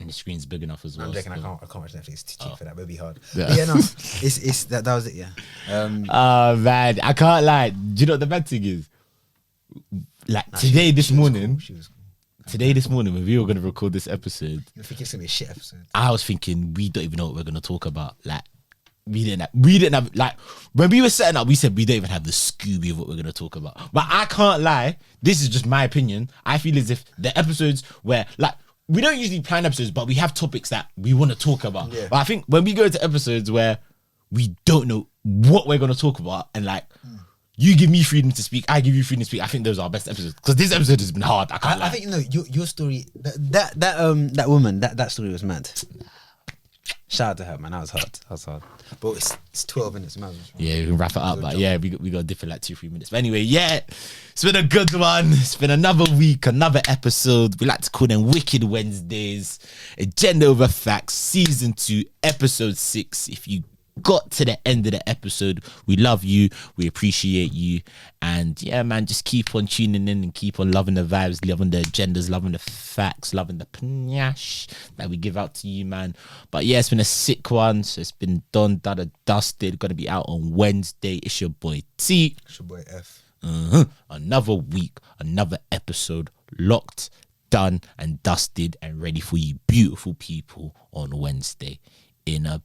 A: and the screen's big enough as well.
B: I'm joking. I
A: still.
B: can't watch Netflix. It's too cheap for that. It'll be hard.
A: Yeah.
B: But yeah, no. It's that was it. Yeah.
A: Oh man, I can't lie. Do you know what the bad thing is? Like today, this morning,
B: She was cool.
A: today, this morning, when we were gonna record this episode,
B: You think it's gonna be a shit episode?
A: I was thinking we don't even know what we're gonna talk about. Like we didn't have like when we were setting up, we said we don't even have the Scooby of what we're gonna talk about. But I can't lie, this is just my opinion. I feel as if the episodes where like we don't usually plan episodes, but we have topics that we want to talk about.
B: Yeah.
A: But I think when we go to episodes where we don't know what we're gonna talk about, and like you give me freedom to speak, I give you freedom to speak, I think those are our best episodes. Because this episode has been hard. I can't lie.
B: I think your story that woman that story was mad. Shout out to her, man. That was hard. But it's 12 minutes, man.
A: Yeah, we can wrap it up, but yeah, we got to dip in like 2-3 minutes. But anyway, yeah, it's been a good one. It's been another week, another episode. We like to call them Wicked Wednesdays. Agenda Over Facts, Season 2, Episode 6. If you got to the end of the episode, we love you, we appreciate you, and yeah, man, just keep on tuning in and keep on loving the vibes, loving the agendas, loving the facts, loving the panache that we give out to you, man. But yeah, it's been a sick one, so it's been done, dusted, gonna be out on Wednesday. It's your boy T.
B: It's your boy F.
A: Another week, another episode, locked, done and dusted and ready for you beautiful people on Wednesday. In a